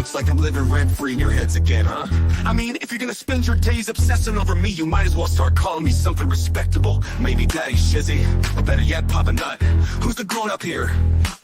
looks like I'm living rent-free in your heads again, huh? I mean, if you're gonna spend your days obsessing over me, you might as well start calling me something respectable. Maybe Daddy Shizzy, or better yet, Papa Nut. Who's the grown-up here?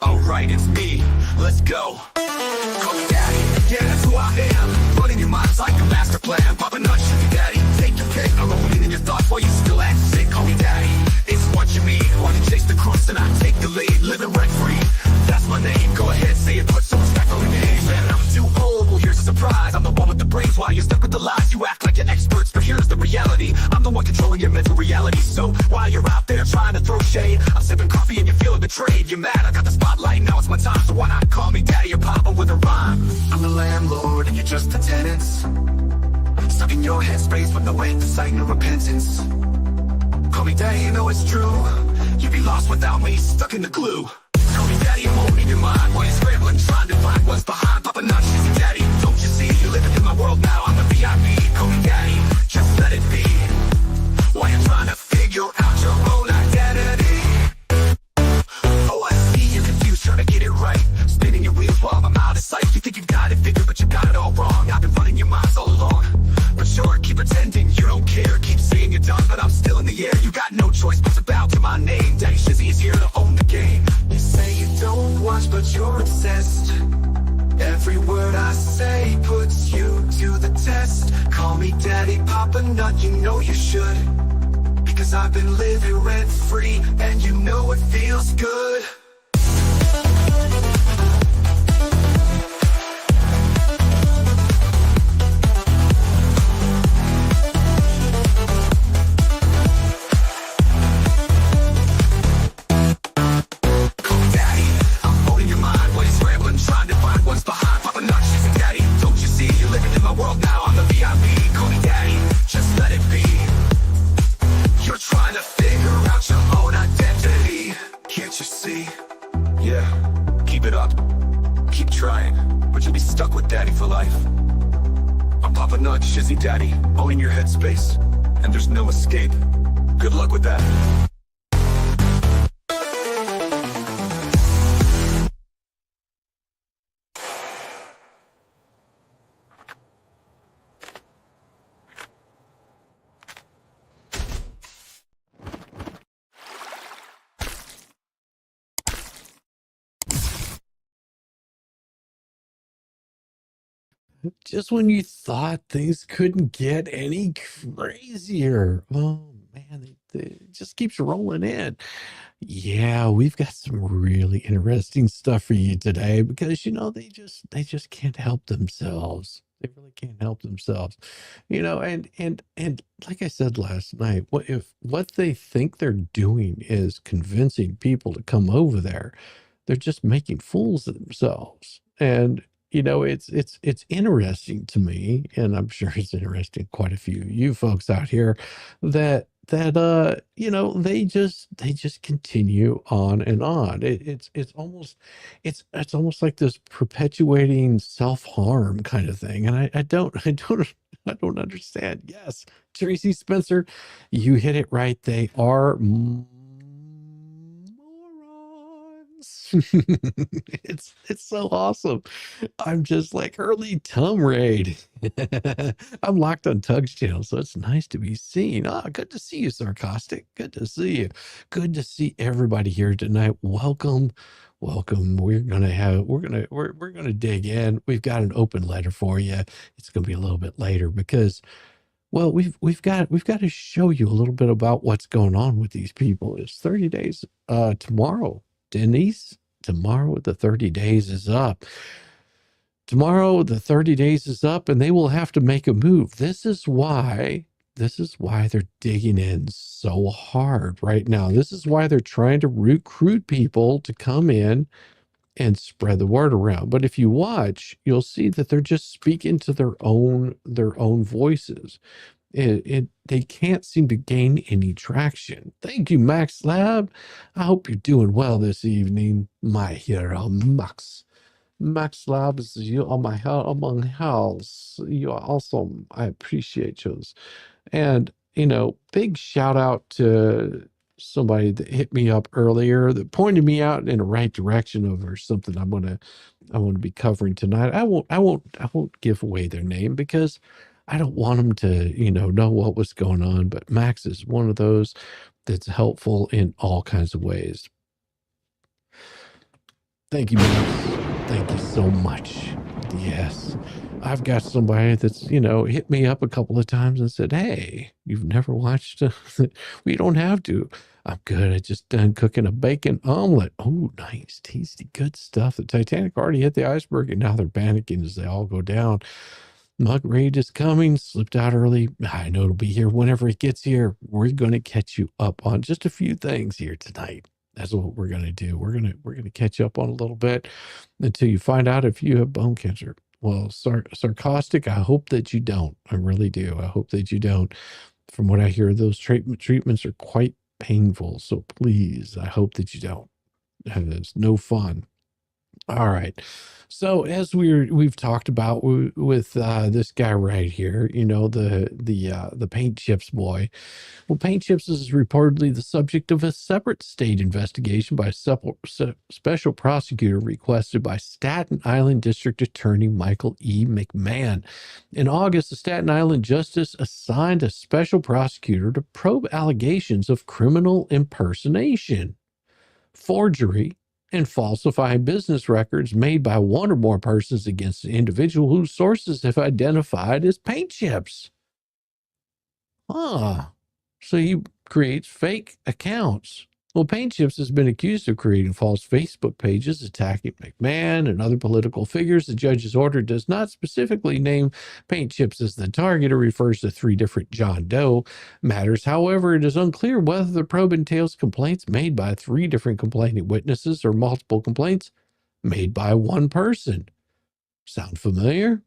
Alright, it's me. Let's go. Call me Daddy, yeah, that's who I am. Running your mind's like a master plan. Papa Nut, Shizzy Daddy, take your pick. I'm rolling in your thoughts while you still act sick. Call me Daddy, it's what you mean. Want to chase the crust and I take the lead. Living rent-free, that's my name. Go ahead, say it, put some respect on the name. Man, I'm too old, well here's a surprise. I'm the one with the brains while you're stuck with the lies. You act like you're experts, but here's the reality. I'm the one controlling your mental reality. So while you're out there trying to throw shade, I'm sipping coffee and you're feeling betrayed. You're mad, I got the spotlight, now it's my time. So why not call me Daddy or Papa with a rhyme? I'm the landlord and you're just the tenants, stuck in your headspace with no end to sight, no repentance. Call me Daddy, you know it's true. You'd be lost without me, stuck in the glue. Call me Daddy, I'm holding your mind while you're scrambling, trying to find what's behind. Papa Nut, Shizzy Daddy, don't you see? You're living in my world now, I'm the VIP. Call me Daddy, just let it be. While you're trying to figure out your own identity. Oh, I see you're confused, trying to get it right, spinning your wheels while I'm out of sight. You think you got it figured, but you got it all wrong. I've been running your minds all along. But sure, keep pretending you don't care. Keep saying you're done, but I'm still in the air. You got no choice but to bow to my name. Daddy Shizzy is here to own the game. You say you don't watch, but you're obsessed. Every word I say puts you to the test. Call me Daddy, Papa Nut, you know you should. Because I've been living rent-free, and you know it feels good. Stuck with Daddy for life. I'm Papa Nut, Shizzy Daddy, owning your headspace, and there's no escape. Good luck with that. Just when you thought things couldn't get any crazier. Oh man, it just keeps rolling in. Yeah, we've got some really interesting stuff for you today because they just can't help themselves. They really can't help themselves. And like I said last night, what they think they're doing is convincing people to come over there, they're just making fools of themselves. And it's interesting to me, and I'm sure it's interesting to quite a few of you folks out here that they just continue on and on. It's almost like this perpetuating self-harm kind of thing. And I don't understand. Yes, Tracy Spencer, you hit it right. They are morons. It's so awesome. I'm just like early Tom Raid. I'm locked on Tug's channel, so it's nice to be seen. Ah, good to see you, Sarcastic. Good to see you. Good to see everybody here tonight. Welcome, welcome. We're gonna dig in. We've got an open letter for you. It's gonna be a little bit later because, well, we've got to show you a little bit about what's going on with these people. It's 30 days tomorrow, Denise. Tomorrow the 30 days is up. Tomorrow the 30 days is up and they will have to make a move. This is why they're digging in so hard right now. This is why they're trying to recruit people to come in and spread the word around. But if you watch, you'll see that they're just speaking to their own voices. They can't seem to gain any traction. Thank you, Max Lab. I hope you're doing well this evening, my hero, Max. Max Labs, you are my among house. You are awesome. I appreciate you. And big shout out to somebody that hit me up earlier that pointed me out in the right direction of or something I want to be covering tonight. I won't give away their name because I don't want them to, know what was going on. But Max is one of those that's helpful in all kinds of ways. Thank you, Max. Thank you so much. Yes. I've got somebody that's, hit me up a couple of times and said, "Hey, you've never watched we don't have to. I'm good. I just done cooking a bacon omelet." Oh, nice, tasty, good stuff. The Titanic already hit the iceberg and now they're panicking as they all go down. Mug raid is coming, slipped out early. I know it'll be here whenever it gets here. We're going to catch you up on just a few things here tonight. That's what we're going to do. We're going to catch up on a little bit until you find out if you have bone cancer. Well, sarcastic, I hope that you don't. I really do. I hope that you don't. From what I hear, those treatments are quite painful. So please, I hope that you don't. It's no fun. All right. So as we've talked about with this guy right here, the Paint Chips boy. Well, Paint Chips is reportedly the subject of a separate state investigation by a special prosecutor requested by Staten Island District Attorney Michael E. McMahon. In August, the Staten Island Justice assigned a special prosecutor to probe allegations of criminal impersonation, forgery, and falsifying business records made by one or more persons against an individual whose sources have identified as Paint Chips. So he creates fake accounts. Well, Paint Chips has been accused of creating false Facebook pages attacking McMahon and other political figures. The judge's order does not specifically name Paint Chips as the target or refers to 3 different John Doe matters. However, it is unclear whether the probe entails complaints made by 3 different complaining witnesses or multiple complaints made by one person. Sound familiar?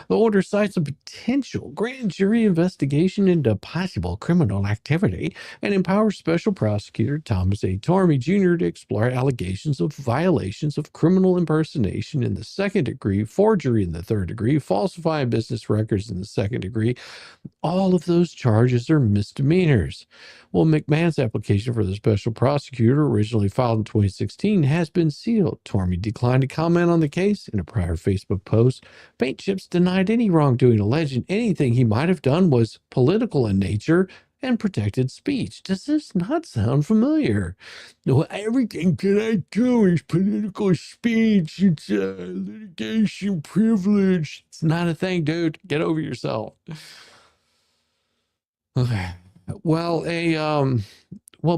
The order cites a potential grand jury investigation into possible criminal activity and empowers Special Prosecutor Thomas A. Tormey Jr. to explore allegations of violations of criminal impersonation in the 2nd degree, forgery in the 3rd degree, falsifying business records in the 2nd degree. All of those charges are misdemeanors. Well, McMahon's application for the special prosecutor, originally filed in 2016, has been sealed. Tormey declined to comment on the case in a prior Facebook post. Paint Chips denied any wrongdoing, alleging anything he might have done was political in nature and protected speech. Does this not sound familiar? No, everything that I do is political speech. It's litigation privilege. It's not a thing, dude. Get over yourself. Okay. Well,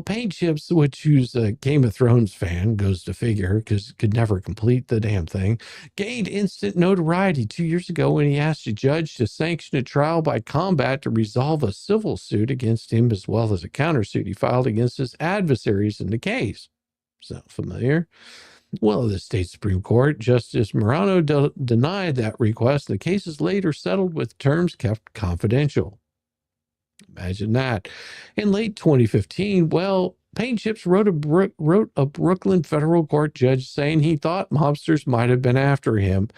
Paint Chips, which who's a Game of Thrones fan, goes to figure, because could never complete the damn thing, gained instant notoriety 2 years ago when he asked a judge to sanction a trial by combat to resolve a civil suit against him, as well as a countersuit he filed against his adversaries in the case. Sound familiar? Well, the state Supreme Court, Justice Morano denied that request. The case is later settled with terms kept confidential. Imagine that. In late 2015, Paint Chips wrote a Brooklyn federal court judge saying he thought mobsters might have been after him.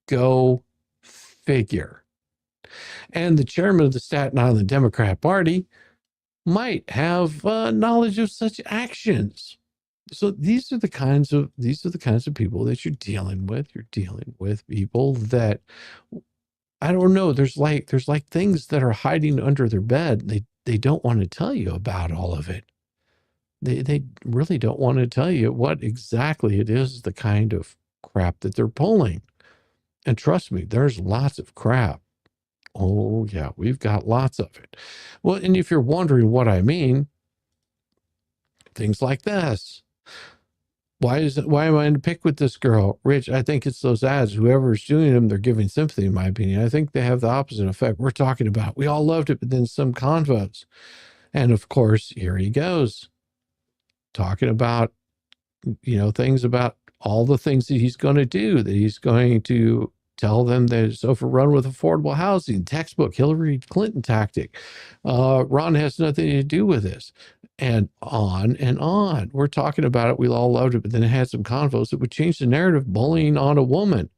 Go figure. And the chairman of the Staten Island Democrat Party might have knowledge of such actions. So these are the kinds of people that you're dealing with. You're dealing with people that, I don't know, there's like things that are hiding under their bed. They don't want to tell you about all of it. They really don't want to tell you what exactly it is, the kind of crap that they're pulling. And trust me, there's lots of crap. Oh yeah, we've got lots of it. Well, and if you're wondering what I mean, things like this. Why am I in the pick with this girl? Rich, I think it's those ads. Whoever's doing them, they're giving sympathy, in my opinion. I think they have the opposite effect we're talking about. We all loved it, but then some convos. And of course, here he goes. Talking about, things about all the things that he's going to do, that he's going to tell them that it's overrun with affordable housing, textbook, Hillary Clinton tactic. Ron has nothing to do with this. And on and on. We're talking about it. We all loved it, but then it had some convos that would change the narrative, bullying on a woman.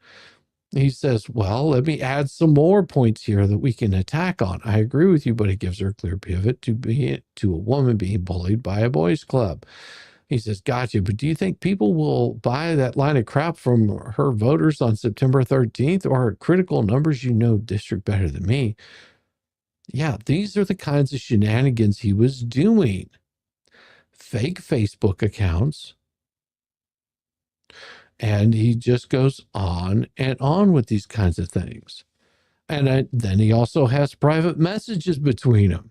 He says, well, let me add some more points here that we can attack on. I agree with you, but it gives her a clear pivot to a woman being bullied by a boys club. He says, gotcha, but do you think people will buy that line of crap from her voters on September 13th, or at critical numbers? You know district better than me. Yeah, these are the kinds of shenanigans he was doing. Fake Facebook accounts. And he just goes on and on with these kinds of things. And then he also has private messages between them.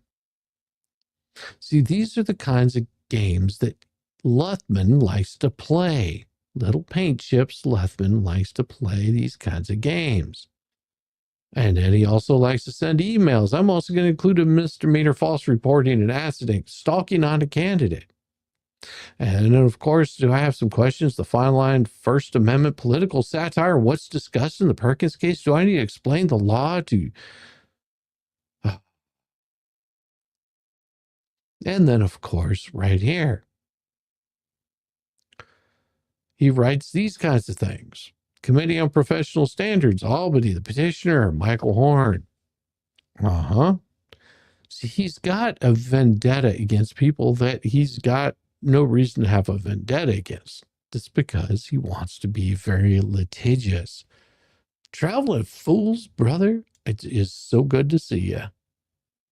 See, these are the kinds of games that Luthman likes to play. Little paint chips, Luthman likes to play these kinds of games. And then he also likes to send emails. I'm also going to include a misdemeanor false reporting and accident, stalking on a candidate. And then, of course, do I have some questions? The fine line, First Amendment political satire, what's discussed in the Perkins case? Do I need to explain the law to... And then, of course, right here, he writes these kinds of things. Committee on Professional Standards, Albany, the petitioner, Michael Horn. See, he's got a vendetta against people that he's got no reason to have a vendetta against. That's because he wants to be very litigious. Traveling fools, brother. It is so good to see you.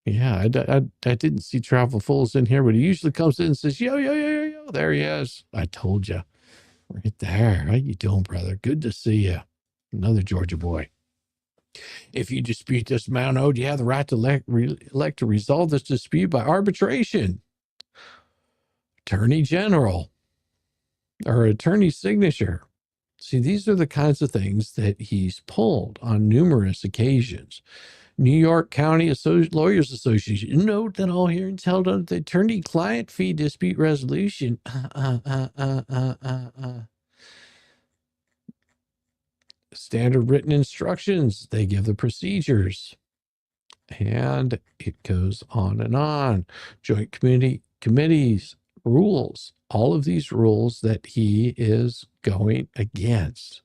Yeah, I didn't see Travel Fools in here, but he usually comes in and says, yo, yo, yo, yo, yo. There he is. I told you. Right there. How you doing, brother? Good to see you. Another Georgia boy. If you dispute this amount owed, you have the right to elect to resolve this dispute by arbitration. Attorney General or attorney's signature. See, these are the kinds of things that he's pulled on numerous occasions. New York County Lawyers Association. Note that all hearings held under the attorney-client fee dispute resolution. Standard written instructions. They give the procedures. And it goes on and on. Joint committees, rules. All of these rules that he is going against.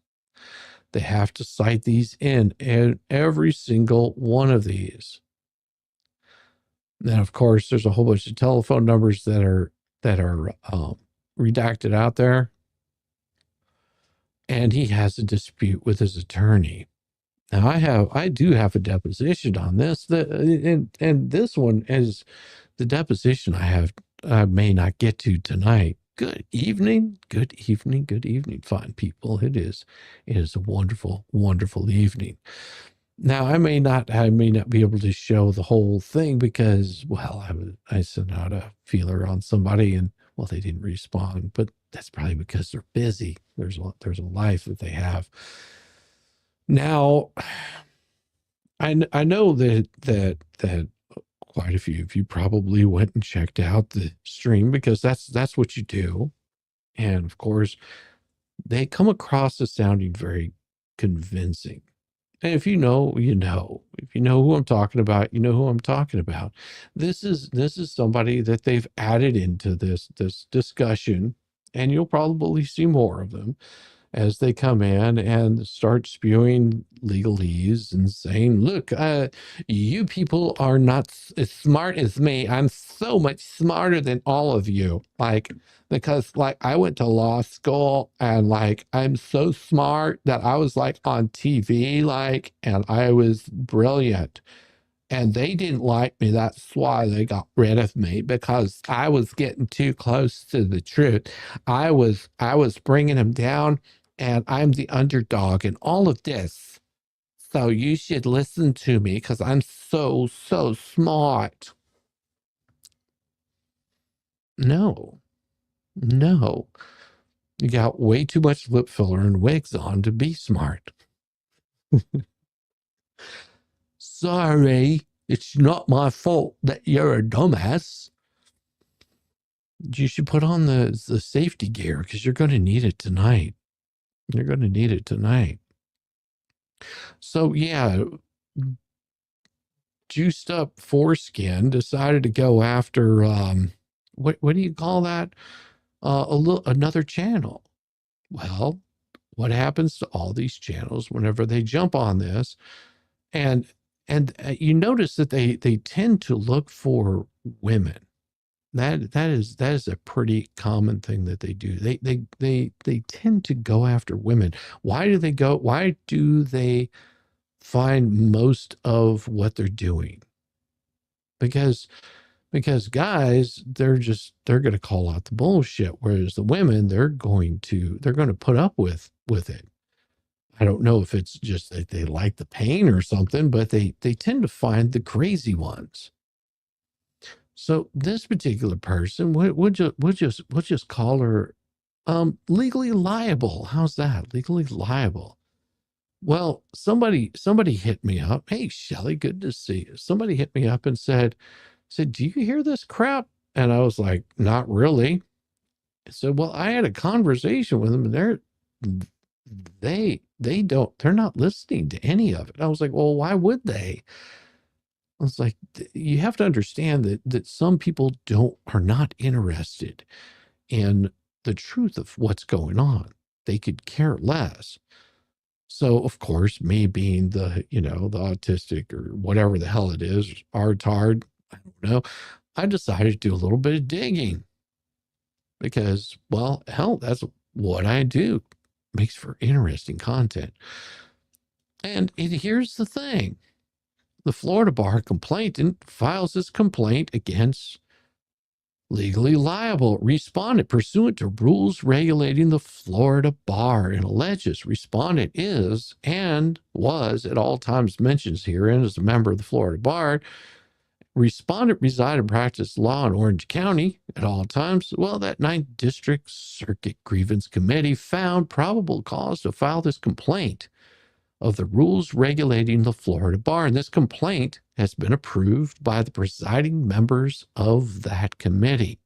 They have to cite these in every single one of these. Then, of course, there's a whole bunch of telephone numbers that are redacted out there. And he has a dispute with his attorney. Now, I do have a deposition on this. And this one is the deposition I may not get to tonight. Good evening, good evening, good evening, fine people. It is a wonderful, wonderful evening. Now, I may not be able to show the whole thing because, well, I sent out a feeler on somebody and, well, they didn't respond, but that's probably because they're busy. There's a life that they have. Now, I know that quite a few of you probably went and checked out the stream because that's what you do. And of course, they come across as sounding very convincing. And if you know, you know. If you know who I'm talking about, you know who I'm talking about. This is somebody that they've added into this discussion, and you'll probably see more of them as they come in and start spewing legalese and saying, look, you people are not as smart as me. I'm so much smarter than all of you. Because I went to law school and I'm so smart that I was on TV, and I was brilliant. And they didn't like me. That's why they got rid of me, because I was getting too close to the truth. I was bringing them down, and I'm the underdog in all of this. So you should listen to me because I'm so smart. No. You got way too much lip filler and wigs on to be smart. Sorry, it's not my fault that you're a dumbass. You should put on the safety gear because you're going to need it tonight. You're going to need it tonight. So, yeah, juiced up foreskin decided to go after, what do you call that? Another channel. Well, what happens to all these channels whenever they jump on this? And you notice that they tend to look for women. That is a pretty common thing that they do. They tend to go after women. Why do they find most of what they're doing? Because guys, they're going to call out the bullshit, whereas the women, they're going to put up with it. I don't know if it's just that they like the pain or something, but they tend to find the crazy ones. So this particular person, we'll just call her legally liable. How's that? Legally liable. Well, somebody hit me up. Hey, Shelly, good to see you. Somebody hit me up and said, do you hear this crap? And I was like, not really. I said, well, I had a conversation with them, and they're not listening to any of it. I was like, well, why would they? I was like, you have to understand that some people are not interested in the truth of what's going on. They could care less. So, of course, me being the autistic or whatever the hell it is, retard, I don't know, I decided to do a little bit of digging because, well, hell, that's what I do. Makes for interesting content. And here's the thing. The Florida bar complainant files this complaint against legally liable respondent pursuant to rules regulating the Florida bar and alleges respondent is and was at all times mentioned herein as a member of the Florida bar. Respondent resided and practiced law in Orange County at all times. Well, that 9th District Circuit Grievance Committee found probable cause to file this complaint of the rules regulating the Florida bar. And this complaint has been approved by the presiding members of that committee.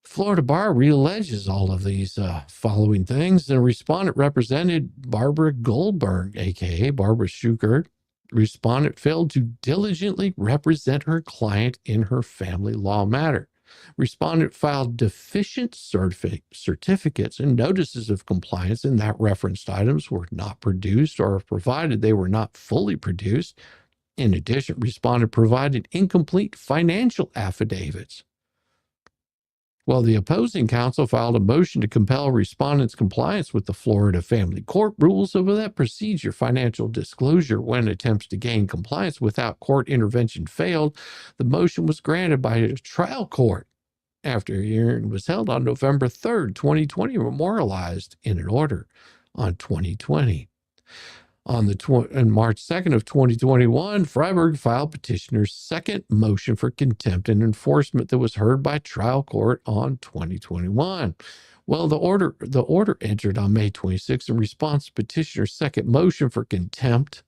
Florida bar realleges all of these following things. The respondent represented Barbara Goldberg, aka Barbara Schuchert. Respondent failed to diligently represent her client in her family law matter. Respondent filed deficient certificates and notices of compliance in that referenced items were not produced or provided they were not fully produced. In addition, respondent provided incomplete financial affidavits. Well, the opposing counsel filed a motion to compel respondent's compliance with the Florida Family Court rules over that procedure. Financial disclosure when attempts to gain compliance without court intervention failed. The motion was granted by a trial court after a hearing was held on November 3rd, 2020, memorialized in an order on 2020. On March 2nd of 2021, Freiberg filed petitioner's second motion for contempt and enforcement that was heard by trial court on 2021. Well, the order entered on May 26th in response to petitioner's second motion for contempt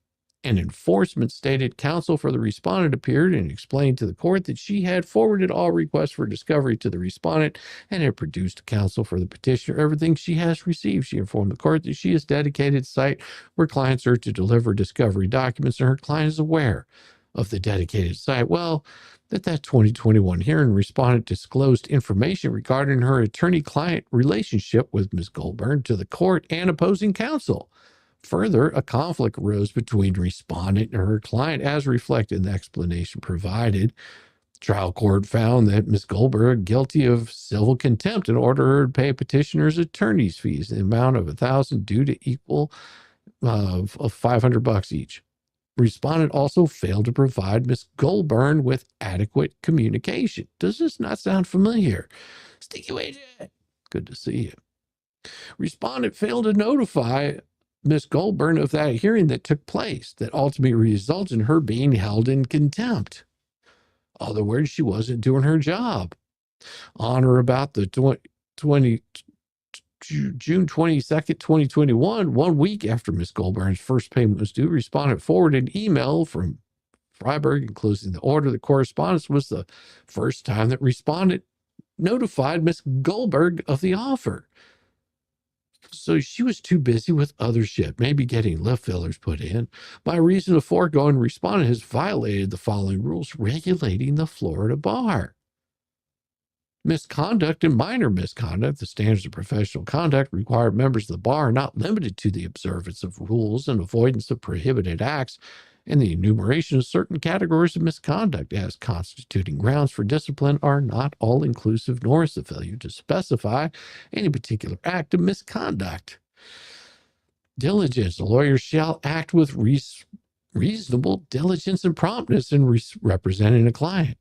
and enforcement stated counsel for the respondent appeared and explained to the court that she had forwarded all requests for discovery to the respondent and had produced to counsel for the petitioner everything she has received. She informed the court that she has dedicated site where clients are to deliver discovery documents and her client is aware of the dedicated site. Well, that 2021 hearing, respondent disclosed information regarding her attorney-client relationship with Ms. Goldberg to the court and opposing counsel. Further, a conflict arose between respondent and her client as reflected in the explanation provided. Trial court found that Ms. Goldberg guilty of civil contempt and ordered her to pay petitioner's attorney's fees in the amount of $1,000 due to equal of $500 each. Respondent also failed to provide Ms. Goldberg with adequate communication. Does this not sound familiar? Sticky Widget, good to see you. Respondent failed to notify Ms. Goldberg of that hearing that took place that ultimately results in her being held in contempt. In other words, she wasn't doing her job. On or about the June 22nd, 2021, 1 week after Ms. Goldberg's first payment was due, respondent forwarded an email from Freiberg enclosing the order. The correspondence was the first time that respondent notified Ms. Goldberg of the offer. So she was too busy with other shit, maybe getting lip fillers put in. By reason of foregoing, respondent has violated the following rules regulating the Florida bar. Misconduct and minor misconduct. The standards of professional conduct require members of the bar are not limited to the observance of rules and avoidance of prohibited acts and the enumeration of certain categories of misconduct as constituting grounds for discipline are not all-inclusive, nor is the failure to specify any particular act of misconduct. Diligence. A lawyer shall act with reasonable diligence and promptness in representing a client.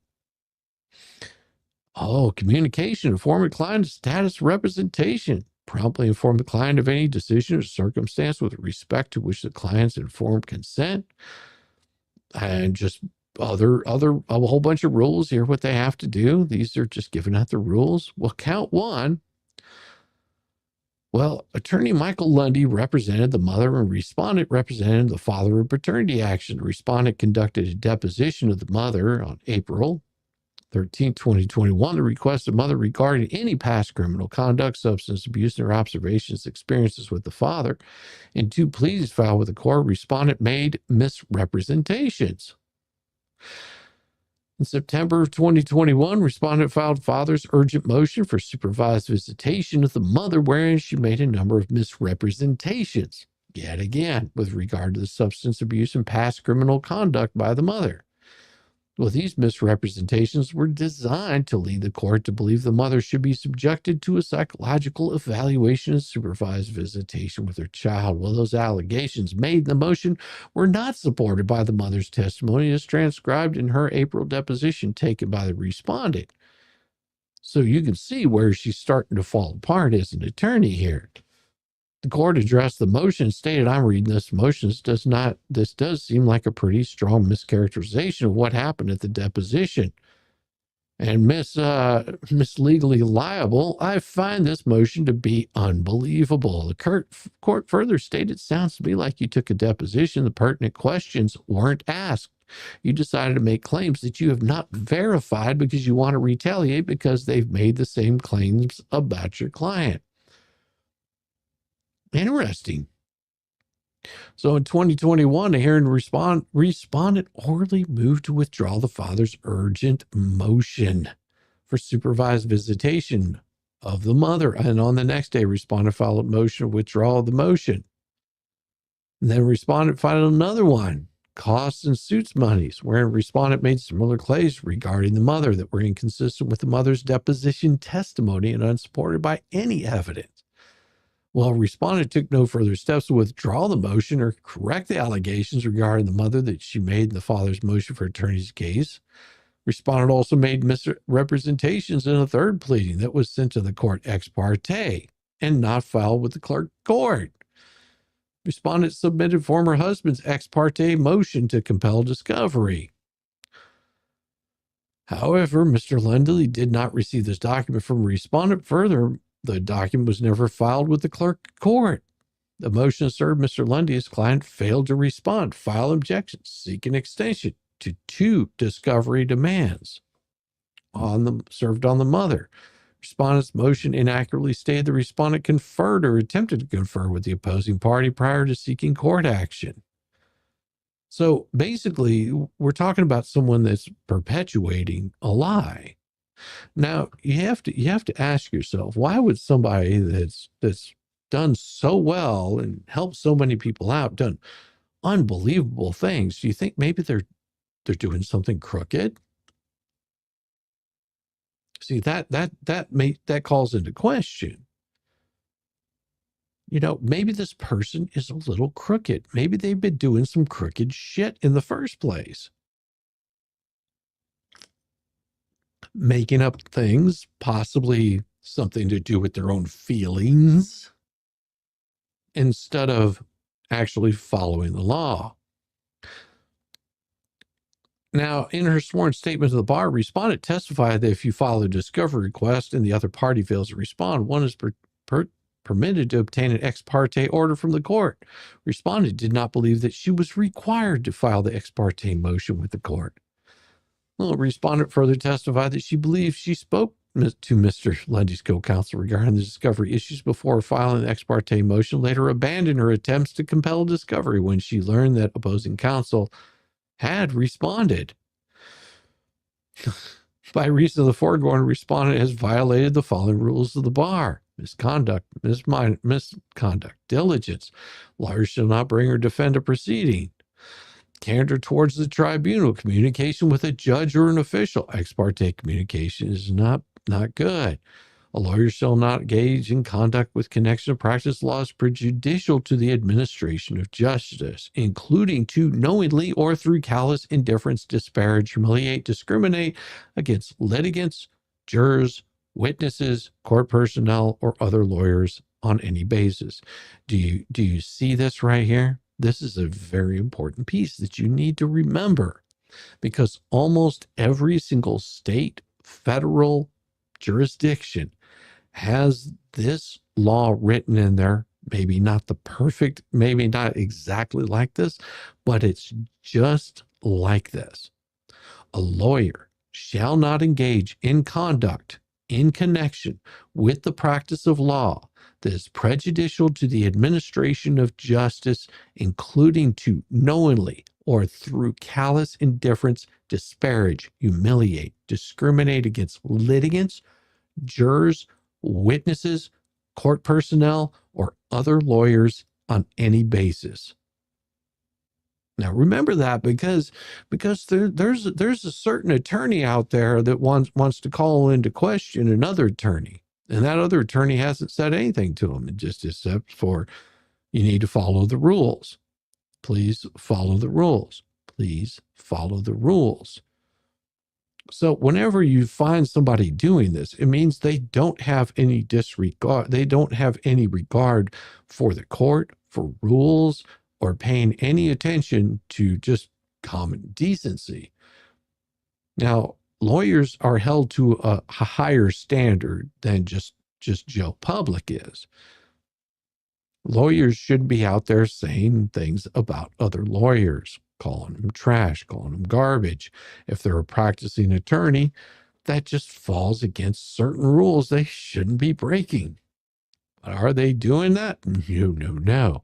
Oh, communication. Inform a client of status representation. Promptly inform the client of any decision or circumstance with respect to which the client's informed consent. And just a whole bunch of rules here, what they have to do. These are just giving out the rules. Well, count one. Well, attorney Michael Lundy represented the mother and respondent represented the father in paternity action. The respondent conducted a deposition of the mother on April 13, 2021. The request of mother regarding any past criminal conduct, substance abuse, and her observations, experiences with the father. In 2 pleadings filed with the court, respondent made misrepresentations. In September of 2021, respondent filed father's urgent motion for supervised visitation of the mother, wherein she made a number of misrepresentations, yet again, with regard to the substance abuse and past criminal conduct by the mother. Well, these misrepresentations were designed to lead the court to believe the mother should be subjected to a psychological evaluation and supervised visitation with her child. Well, those allegations made in the motion were not supported by the mother's testimony as transcribed in her April deposition taken by the respondent. So you can see where she's starting to fall apart as an attorney here. The court addressed the motion and stated, I'm reading this motion. This does seem like a pretty strong mischaracterization of what happened at the deposition. And Miss Legally Liable, I find this motion to be unbelievable. The court further stated, it sounds to me like you took a deposition. The pertinent questions weren't asked. You decided to make claims that you have not verified because you want to retaliate because they've made the same claims about your client. Interesting. So in 2021, a hearing respondent orally moved to withdraw the father's urgent motion for supervised visitation of the mother. And on the next day, respondent filed a motion of withdrawal of the motion. And then respondent filed another one, costs and suits monies, wherein respondent made similar claims regarding the mother that were inconsistent with the mother's deposition testimony and unsupported by any evidence. Well, respondent took no further steps to withdraw the motion or correct the allegations regarding the mother that she made in the father's motion for attorney's case. Respondent also made misrepresentations in a third pleading that was sent to the court ex parte and not filed with the clerk court. Respondent submitted former husband's ex parte motion to compel discovery. However, Mr. Lundy did not receive this document from respondent. Further, the document was never filed with the clerk court. The motion served Mr. Lundy, his client, failed to respond, file objections, seek an extension to 2 discovery demands served on the mother. Respondent's motion inaccurately stated the respondent conferred or attempted to confer with the opposing party prior to seeking court action. So basically, we're talking about someone that's perpetuating a lie. Now, you have to ask yourself, why would somebody that's done so well and helped so many people out, done unbelievable things, do you think maybe they're doing something crooked? See, that calls into question. You know, maybe this person is a little crooked. Maybe they've been doing some crooked shit in the first place. Making up things, possibly something to do with their own feelings, instead of actually following the law. Now, in her sworn statement to the bar, respondent testified that if you file a discovery request and the other party fails to respond, one is permitted to obtain an ex parte order from the court. Respondent did not believe that she was required to file the ex parte motion with the court. Well, respondent further testified that she believed she spoke to Mr. Lundy's co-counsel regarding the discovery issues before filing the ex parte motion, later abandoned her attempts to compel discovery when she learned that opposing counsel had responded. By reason of the foregoing, respondent has violated the following rules of the bar: misconduct, misconduct, diligence. Lawyers shall not bring or defend a proceeding. Candor towards the tribunal, communication with a judge or an official. Ex parte communication is not good. A lawyer shall not engage in conduct with connection to practice laws prejudicial to the administration of justice, including to knowingly or through callous indifference disparage, humiliate, discriminate against litigants, jurors, witnesses, court personnel, or other lawyers on any basis. Do you see this right here? This is a very important piece that you need to remember, because almost every single state, federal jurisdiction has this law written in there. Maybe not the perfect, maybe not exactly like this, but it's just like this. A lawyer shall not engage in conduct in connection with the practice of law that is prejudicial to the administration of justice, including to knowingly or through callous indifference disparage, humiliate, discriminate against litigants, jurors, witnesses, court personnel, or other lawyers on any basis. Now remember that, because there's a certain attorney out there that wants to call into question another attorney, and that other attorney hasn't said anything to him, just except for, you need to follow the rules. Please follow the rules. Please follow the rules. So whenever you find somebody doing this, it means they don't have any disregard. They don't have any regard for the court, for rules, or paying any attention to just common decency. Now, lawyers are held to a higher standard than just Joe Public is. Lawyers should be out there saying things about other lawyers, calling them trash, calling them garbage. If they're a practicing attorney, that just falls against certain rules they shouldn't be breaking. But are they doing that? No.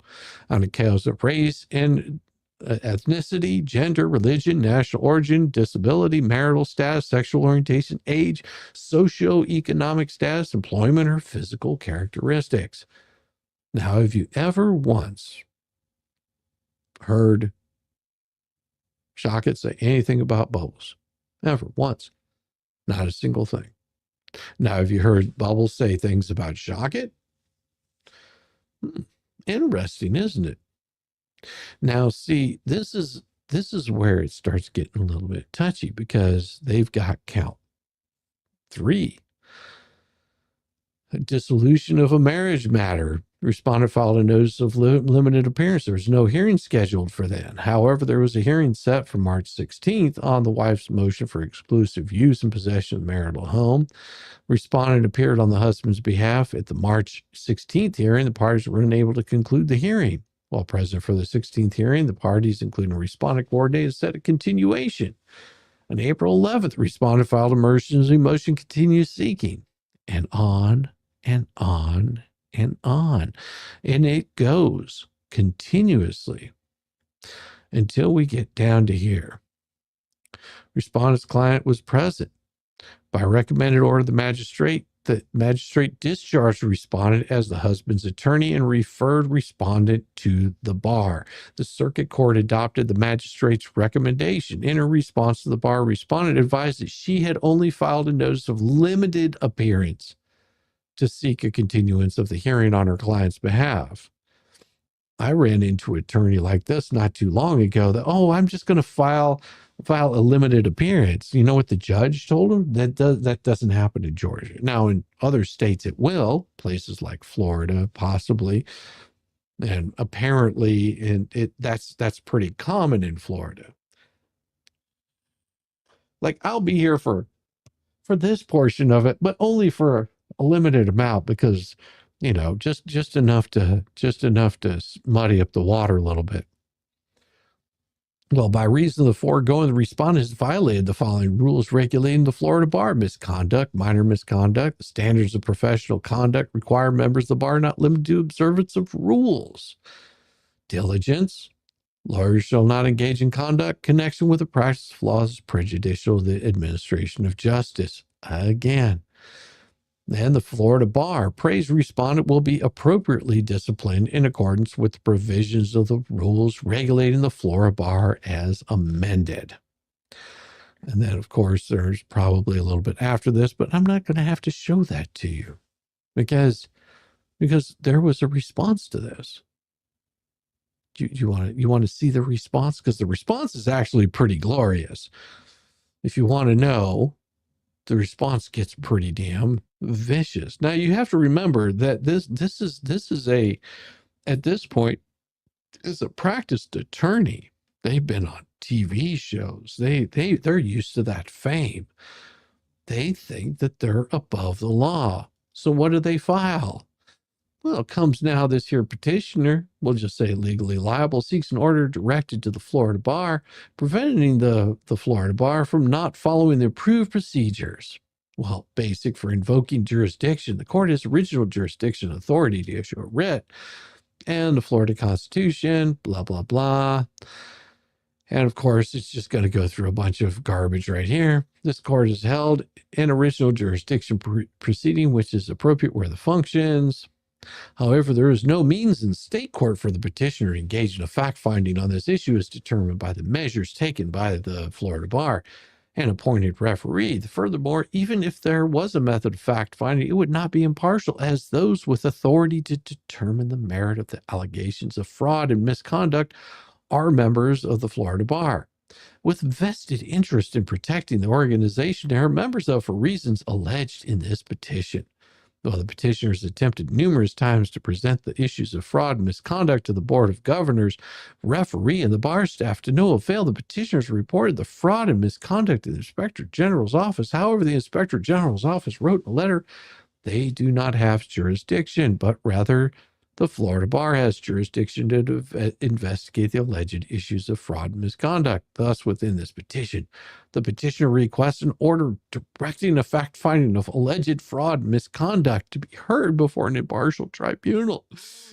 On account of race and ethnicity, gender, religion, national origin, disability, marital status, sexual orientation, age, socioeconomic status, employment, or physical characteristics. Now, have you ever once heard Shockett say anything about Bubbles? Ever once? Not a single thing. Now, have you heard Bubbles say things about Shockett? Interesting, isn't it? Now, see, this is where it starts getting a little bit touchy, because they've got count 3. A dissolution of a marriage matter. Respondent filed a notice of limited appearance. There was no hearing scheduled for then. However, there was a hearing set for March 16th on the wife's motion for exclusive use and possession of the marital home. Respondent appeared on the husband's behalf at the March 16th hearing. The parties were unable to conclude the hearing. While present for the 16th hearing, the parties, including respondent, coordinated, set a continuation. On April 11th, respondent filed emergency motion continue seeking, and on and on and on. And it goes continuously until we get down to here. Respondent's client was present. By recommended order of the magistrate discharged respondent as the husband's attorney and referred respondent to the bar. The circuit court adopted the magistrate's recommendation. In her response to the bar, respondent advised that she had only filed a notice of limited appearance to seek a continuance of the hearing on her client's behalf. I ran into an attorney like this not too long ago that, I'm just going to file a limited appearance. You know what the judge told him? That doesn't happen in Georgia. Now, in other states it will, places like Florida, possibly. And apparently that's pretty common in Florida. Like, I'll be here for this portion of it, but only for a limited amount, because, just enough to muddy up the water a little bit. Well, by reason of the foregoing, the respondent has violated the following rules regulating the Florida bar: misconduct, minor misconduct. The standards of professional conduct require members of the bar not limited to observance of rules. Diligence. Lawyers shall not engage in conduct connection with the practice of laws prejudicial to the administration of justice. Again. And the Florida Bar prays respondent will be appropriately disciplined in accordance with the provisions of the rules regulating the Florida Bar as amended. And then, of course, there's probably a little bit after this, but I'm not going to have to show that to you because there was a response to this. You want to see the response? Because the response is actually pretty glorious. If you want to know, the response gets pretty damn vicious. Now you have to remember that this is a, at this point, is a practiced attorney. They've been on TV shows. They're used to that fame. They think that they're above the law. So what do they file? Well, it comes now this here petitioner, we'll just say legally liable, seeks an order directed to the Florida Bar, preventing the Florida Bar from not following the approved procedures. Well, basic for invoking jurisdiction. The court has original jurisdiction authority to issue a writ, and the Florida Constitution, blah, blah, blah. And of course, it's just going to go through a bunch of garbage right here. This court has held an original jurisdiction proceeding, which is appropriate where the functions. However, there is no means in state court for the petitioner to engage in a fact-finding on this issue as determined by the measures taken by the Florida Bar and appointed referee. Furthermore, even if there was a method of fact-finding, it would not be impartial, as those with authority to determine the merit of the allegations of fraud and misconduct are members of the Florida Bar, with vested interest in protecting the organization they are members of for reasons alleged in this petition. While the petitioner has attempted numerous times to present the issues of fraud and misconduct to the Board of Governors, referee, and the bar staff, to no avail, the petitioners reported the fraud and misconduct to the Inspector General's office. However, the Inspector General's office wrote in a letter, they do not have jurisdiction, but rather the Florida Bar has jurisdiction to investigate the alleged issues of fraud and misconduct. Thus, within this petition, the petitioner requests an order directing a fact-finding of alleged fraud and misconduct to be heard before an impartial tribunal.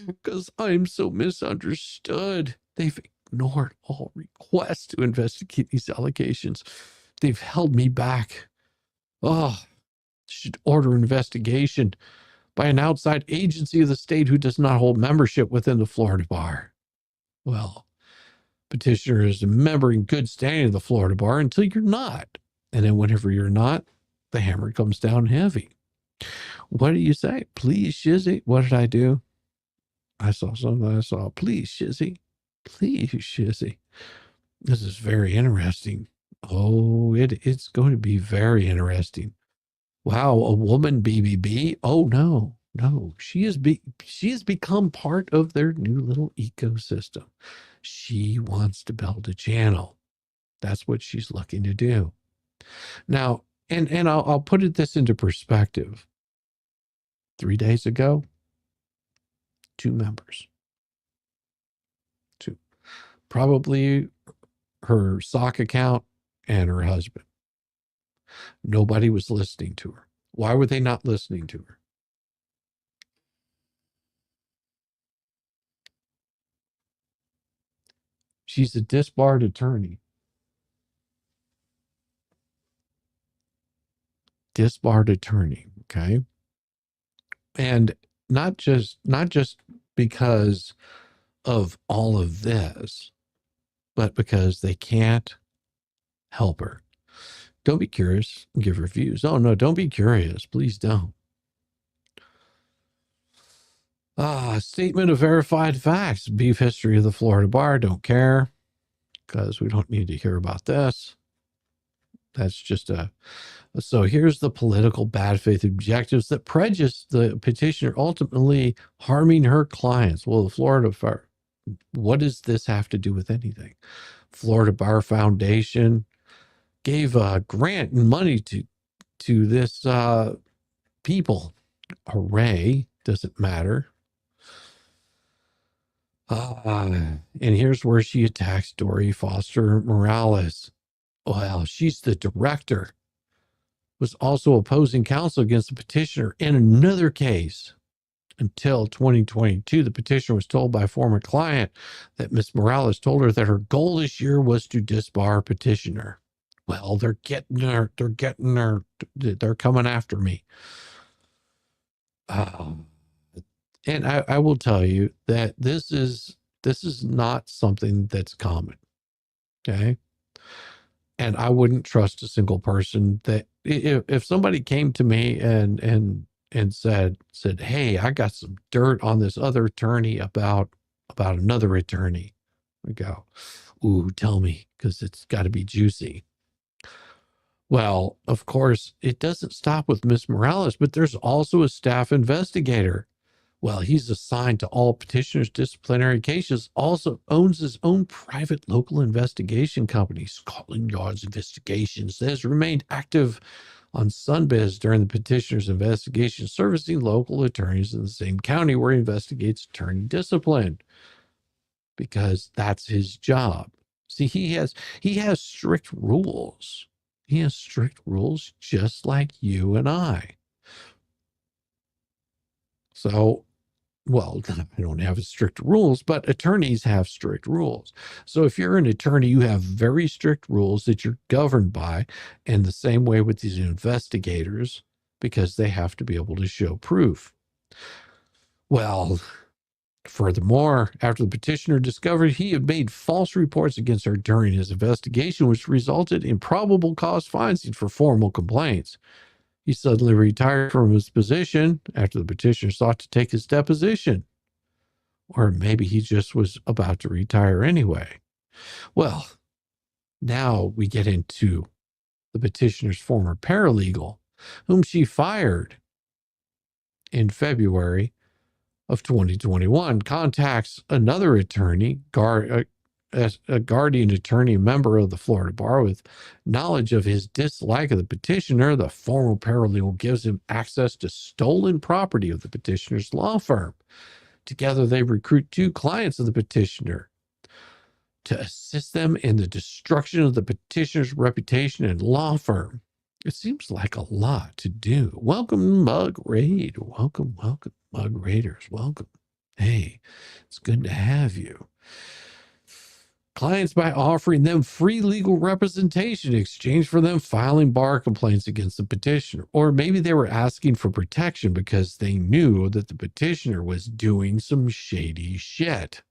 Because I'm so misunderstood. They've ignored all requests to investigate these allegations. They've held me back. Oh, should order investigation by an outside agency of the state who does not hold membership within the Florida Bar. Well, petitioner is a member in good standing of the Florida Bar until you're not. And then whenever you're not, the hammer comes down heavy. What do you say? Please, Shizzy. What did I do? I saw something I saw. Please, Shizzy. Please, Shizzy. This is very interesting. Oh, it's going to be very interesting. Wow, a woman BBB? Oh no, she has become part of their new little ecosystem. She wants to build a channel. That's what she's looking to do. Now, and I'll put this into perspective. 3 days ago, 2 members. 2. Probably her sock account and her husband. Nobody was listening to her. Why were they not listening to her? She's a disbarred attorney. Disbarred attorney, okay? And not just because of all of this, but because they can't help her. Don't be curious and give reviews. Oh, no, don't be curious. Please don't. Statement of verified facts. Beef history of the Florida Bar. Don't care because we don't need to hear about this. That's just so here's the political bad faith objectives that prejudice the petitioner, ultimately harming her clients. Well, the Florida Bar, what does this have to do with anything? Florida Bar Foundation gave a grant and money to this people array, doesn't matter. And here's where she attacks Dory Foster Morales. Well, she's the director, was also opposing counsel against the petitioner in another case. Until 2022, the petitioner was told by a former client that Ms. Morales told her that her goal this year was to disbar petitioner. Well, they're getting her. They're coming after me. And I will tell you that this is not something that's common. Okay. And I wouldn't trust a single person that if somebody came to me and said, hey, I got some dirt on this other attorney about another attorney, I go, ooh, tell me, because it's got to be juicy. Well, of course, it doesn't stop with Miss Morales, but there's also a staff investigator. Well, he's assigned to all petitioners' disciplinary cases, also owns his own private local investigation company, Scotland Yard's Investigations, that has remained active on Sunbiz during the petitioner's investigation, servicing local attorneys in the same county where he investigates attorney discipline, because that's his job. See, he has strict rules. He has strict rules just like you and I. So, well, I don't have strict rules, but attorneys have strict rules. So if you're an attorney, you have very strict rules that you're governed by, and the same way with these investigators, because they have to be able to show proof. Well, furthermore, after the petitioner discovered he had made false reports against her during his investigation, which resulted in probable cause findings for formal complaints, he suddenly retired from his position after the petitioner sought to take his deposition. Or maybe he just was about to retire anyway. Well, now we get into the petitioner's former paralegal, whom she fired in February of 2021, contacts another attorney, a guardian attorney, member of the Florida Bar, with knowledge of his dislike of the petitioner. The former paralegal gives him access to stolen property of the petitioner's law firm. Together, they recruit 2 clients of the petitioner to assist them in the destruction of the petitioner's reputation and law firm. It seems like a lot to do. Welcome, Mug Raid. Welcome, Mug Raiders. Welcome. Hey, it's good to have you. Clients by offering them free legal representation in exchange for them filing bar complaints against the petitioner. Or maybe they were asking for protection because they knew that the petitioner was doing some shady shit.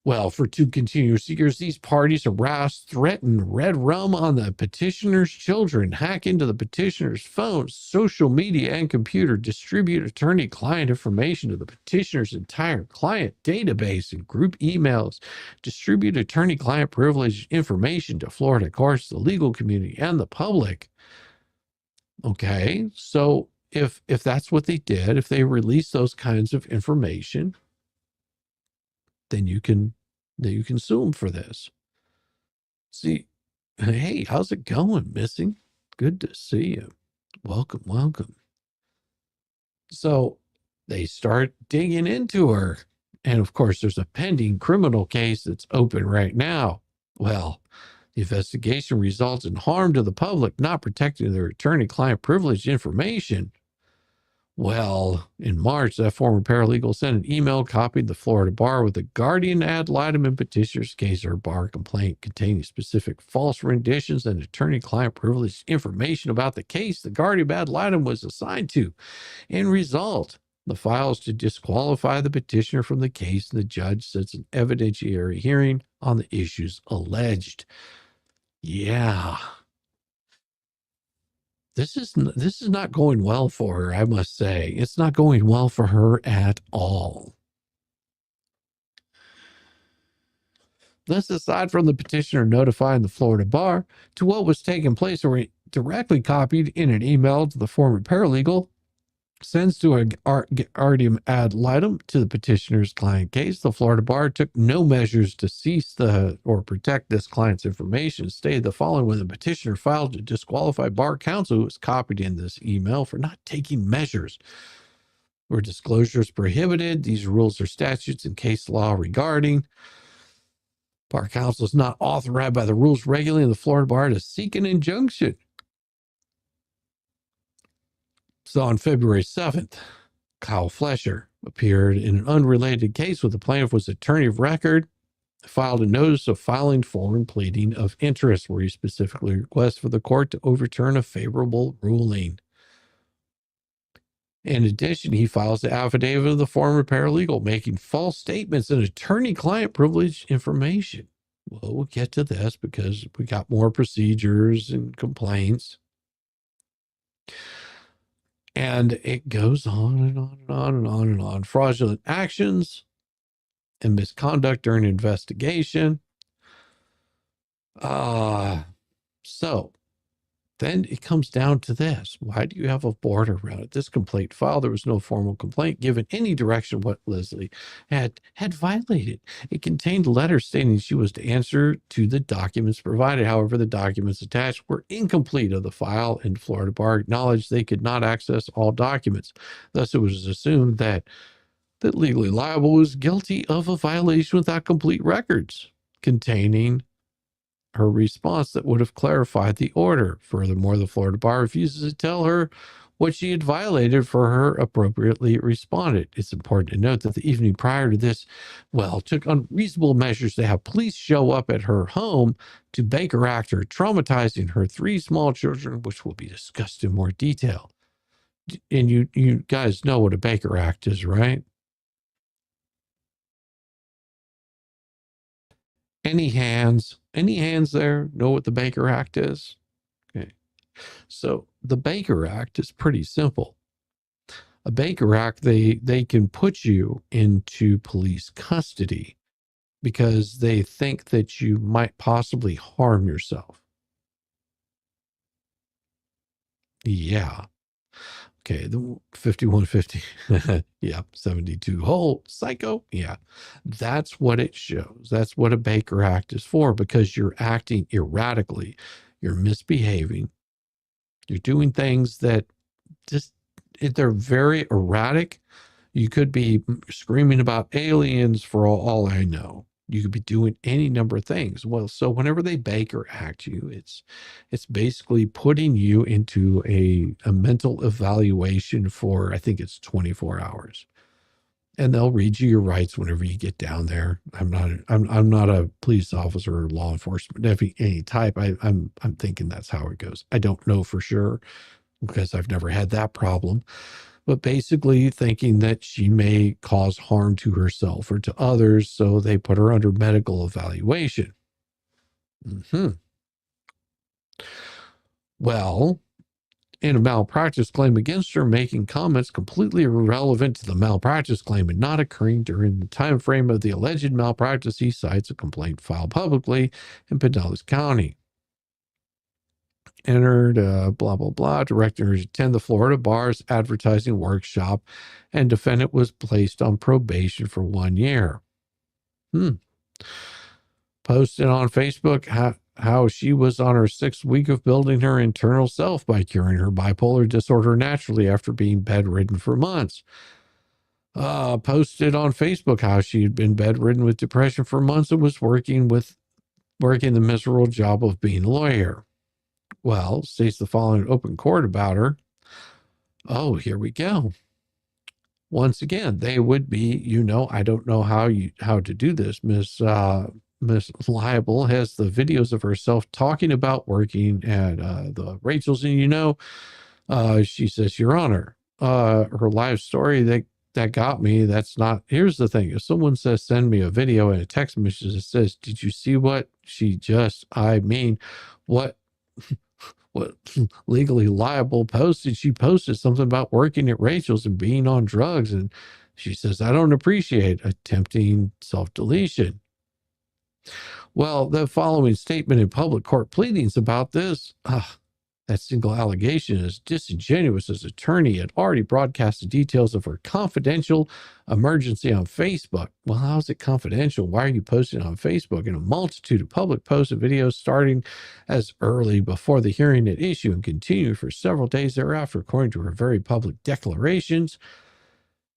Well, for 2 continuous years, these parties harassed, threatened, read rum on the petitioner's children, hack into the petitioner's phones, social media, and computer, distribute attorney-client information to the petitioner's entire client database and group emails, distribute attorney-client privileged information to Florida courts, the legal community, and the public. Okay, so if that's what they did, if they released those kinds of information, then you can sue them for this. See, hey, how's it going, Missing? Good to see you. Welcome. So they start digging into her. And of course, there's a pending criminal case that's open right now. Well, the investigation results in harm to the public, not protecting their attorney-client privileged information. Well, in March, that former paralegal sent an email copied the Florida Bar with a guardian ad litem in petitioner's case or bar complaint containing specific false renditions and attorney-client privileged information about the case the guardian ad litem was assigned to. In result, the files to disqualify the petitioner from the case, and the judge sets an evidentiary hearing on the issues alleged. Yeah. This is not going well for her, I must say. It's not going well for her at all. This, aside from the petitioner notifying the Florida Bar to what was taking place, or directly copied in an email to the former paralegal, sends to a guardian ad litem to the petitioner's client case. The Florida Bar took no measures to cease or protect this client's information. Stated the following: when the petitioner filed to disqualify bar counsel, who was copied in this email, for not taking measures where disclosure is prohibited. These rules are statutes and case law regarding. Bar counsel is not authorized by the rules regulating the Florida Bar to seek an injunction. So on February 7th, Kyle Flesher appeared in an unrelated case with the plaintiff was attorney of record, filed a notice of filing foreign pleading of interest where he specifically requests for the court to overturn a favorable ruling. In addition, he files the affidavit of the former paralegal making false statements and attorney-client privilege information. Well, we'll get to this because we got more procedures and complaints. And it goes on and on and on and on and on. Fraudulent actions and misconduct during investigation. So then it comes down to this. Why do you have a border around it? This complaint filed, there was no formal complaint given any direction what Leslie had violated. It contained letters stating she was to answer to the documents provided. However, the documents attached were incomplete of the file, and Florida Bar acknowledged they could not access all documents. Thus, it was assumed that Legally Liable was guilty of a violation without complete records containing her response that would have clarified the order. Furthermore, the Florida Bar refuses to tell her what she had violated for her appropriately responded. It's important to note that the evening prior to this, took unreasonable measures to have police show up at her home to Baker Act her, traumatizing her 3 small children, which will be discussed in more detail. And you guys know what a Baker Act is, right? Any hands there know what the Baker Act is? Okay. So the Baker Act is pretty simple. A Baker Act, they can put you into police custody because they think that you might possibly harm yourself. Yeah. Okay, the 5150. Yeah, 72 hole psycho. Yeah, that's what it shows. That's what a Baker Act is for, because you're acting erratically, you're misbehaving, you're doing things that just, they're very erratic. You could be screaming about aliens for all I know. You could be doing any number of things. Well, so whenever they Baker Act you, it's basically putting you into a mental evaluation for, I think it's 24 hours. And they'll read you your rights whenever you get down there. I'm not a police officer or law enforcement of any type. I'm thinking that's how it goes. I don't know for sure because I've never had that problem. But basically thinking that she may cause harm to herself or to others, so they put her under medical evaluation. Well, in a malpractice claim against her, making comments completely irrelevant to the malpractice claim and not occurring during the time frame of the alleged malpractice, he cites a complaint filed publicly in Pinellas County. Entered, blah, blah, blah, directing her to attend the Florida Bar's advertising workshop, and defendant was placed on probation for 1 year. Posted on Facebook how she was on her 6th week of building her internal self by curing her bipolar disorder naturally after being bedridden for months. Posted on Facebook how she had been bedridden with depression for months and was working the miserable job of being a lawyer. Well, states the following in open court about her. Oh, here we go. Once again, they would be, I don't know how to do this. Miss Libel has the videos of herself talking about working at the Rachel's, and she says, Your Honor, her live story that got me. That's not. Here's the thing: if someone says send me a video and a text message that says, "Did you see what she just?" What Legally Liable posted. She posted something about working at Rachel's and being on drugs, and she says, I don't appreciate attempting self-deletion. Well, the following statement in public court pleadings about this, that single allegation is disingenuous, as attorney had already broadcast the details of her confidential emergency on Facebook. Well, how is it confidential? Why are you posting it on Facebook? And a multitude of public posts and videos starting as early before the hearing at issue and continuing for several days thereafter, according to her very public declarations.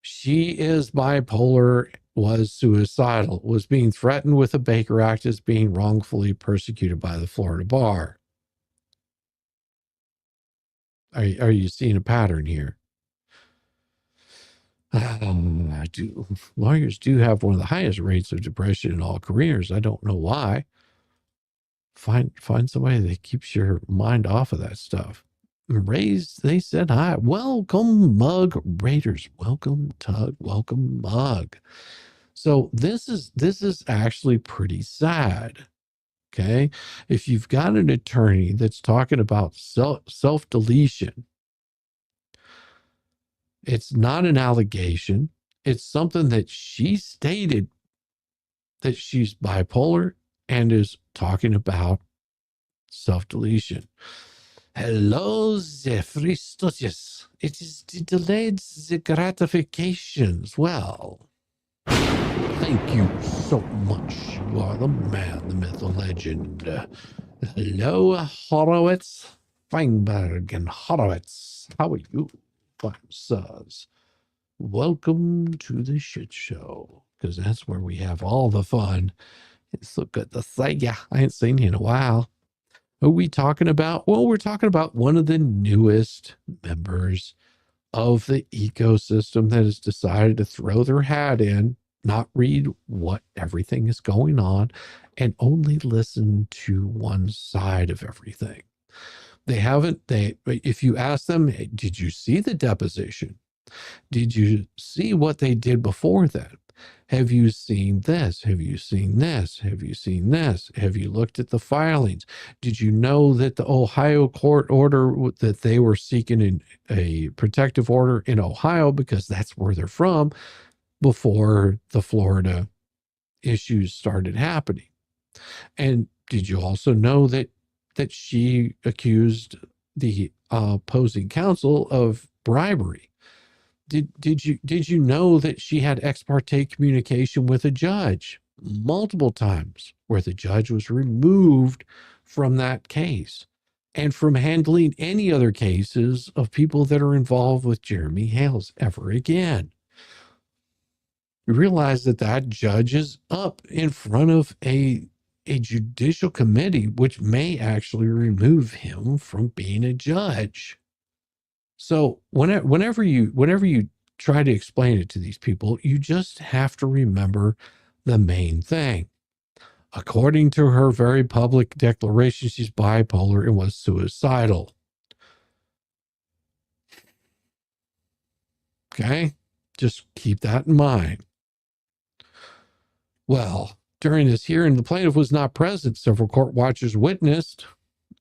She is bipolar, was suicidal, was being threatened with a Baker Act, as being wrongfully persecuted by the Florida Bar. Are you seeing a pattern here? Lawyers do have one of the highest rates of depression in all careers. I don't know why. Find somebody that keeps your mind off of that stuff. They said hi. Welcome, Mug Raiders. Welcome, Tug. Welcome, Mug. So this is actually pretty sad. Okay. If you've got an attorney that's talking about self-deletion, it's not an allegation. It's something that she stated that she's bipolar and is talking about self-deletion. Hello, the Christos. It is the delayed the gratifications. Well, thank you so much. You are the man, the myth, the legend. Hello, Horowitz, Feinberg, and Horowitz. How are you, fine sirs? Welcome to the shit show, because that's where we have all the fun. It's so good to see ya. I ain't seen you in a while. Who are we talking about? Well, we're talking about one of the newest members of the ecosystem that has decided to throw their hat in, not read what everything is going on, and only listen to one side of everything. If you ask them, hey, did you see the deposition? Did you see what they did before that? Have you seen this? Have you seen this? Have you seen this? Have you looked at the filings? Did you know that the Ohio court order that they were seeking a protective order in Ohio, because that's where they're from, before the Florida issues started happening? And did you also know that she accused the opposing counsel of bribery? Did you know that she had ex parte communication with a judge multiple times, where the judge was removed from that case and from handling any other cases of people that are involved with Jeremy Hales ever again? You realize that judge is up in front of a judicial committee, which may actually remove him from being a judge. So whenever you try to explain it to these people, you just have to remember the main thing. According to her very public declaration, she's bipolar and was suicidal. Okay? Just keep that in mind. Well, during this hearing, the plaintiff was not present. Several court watchers witnessed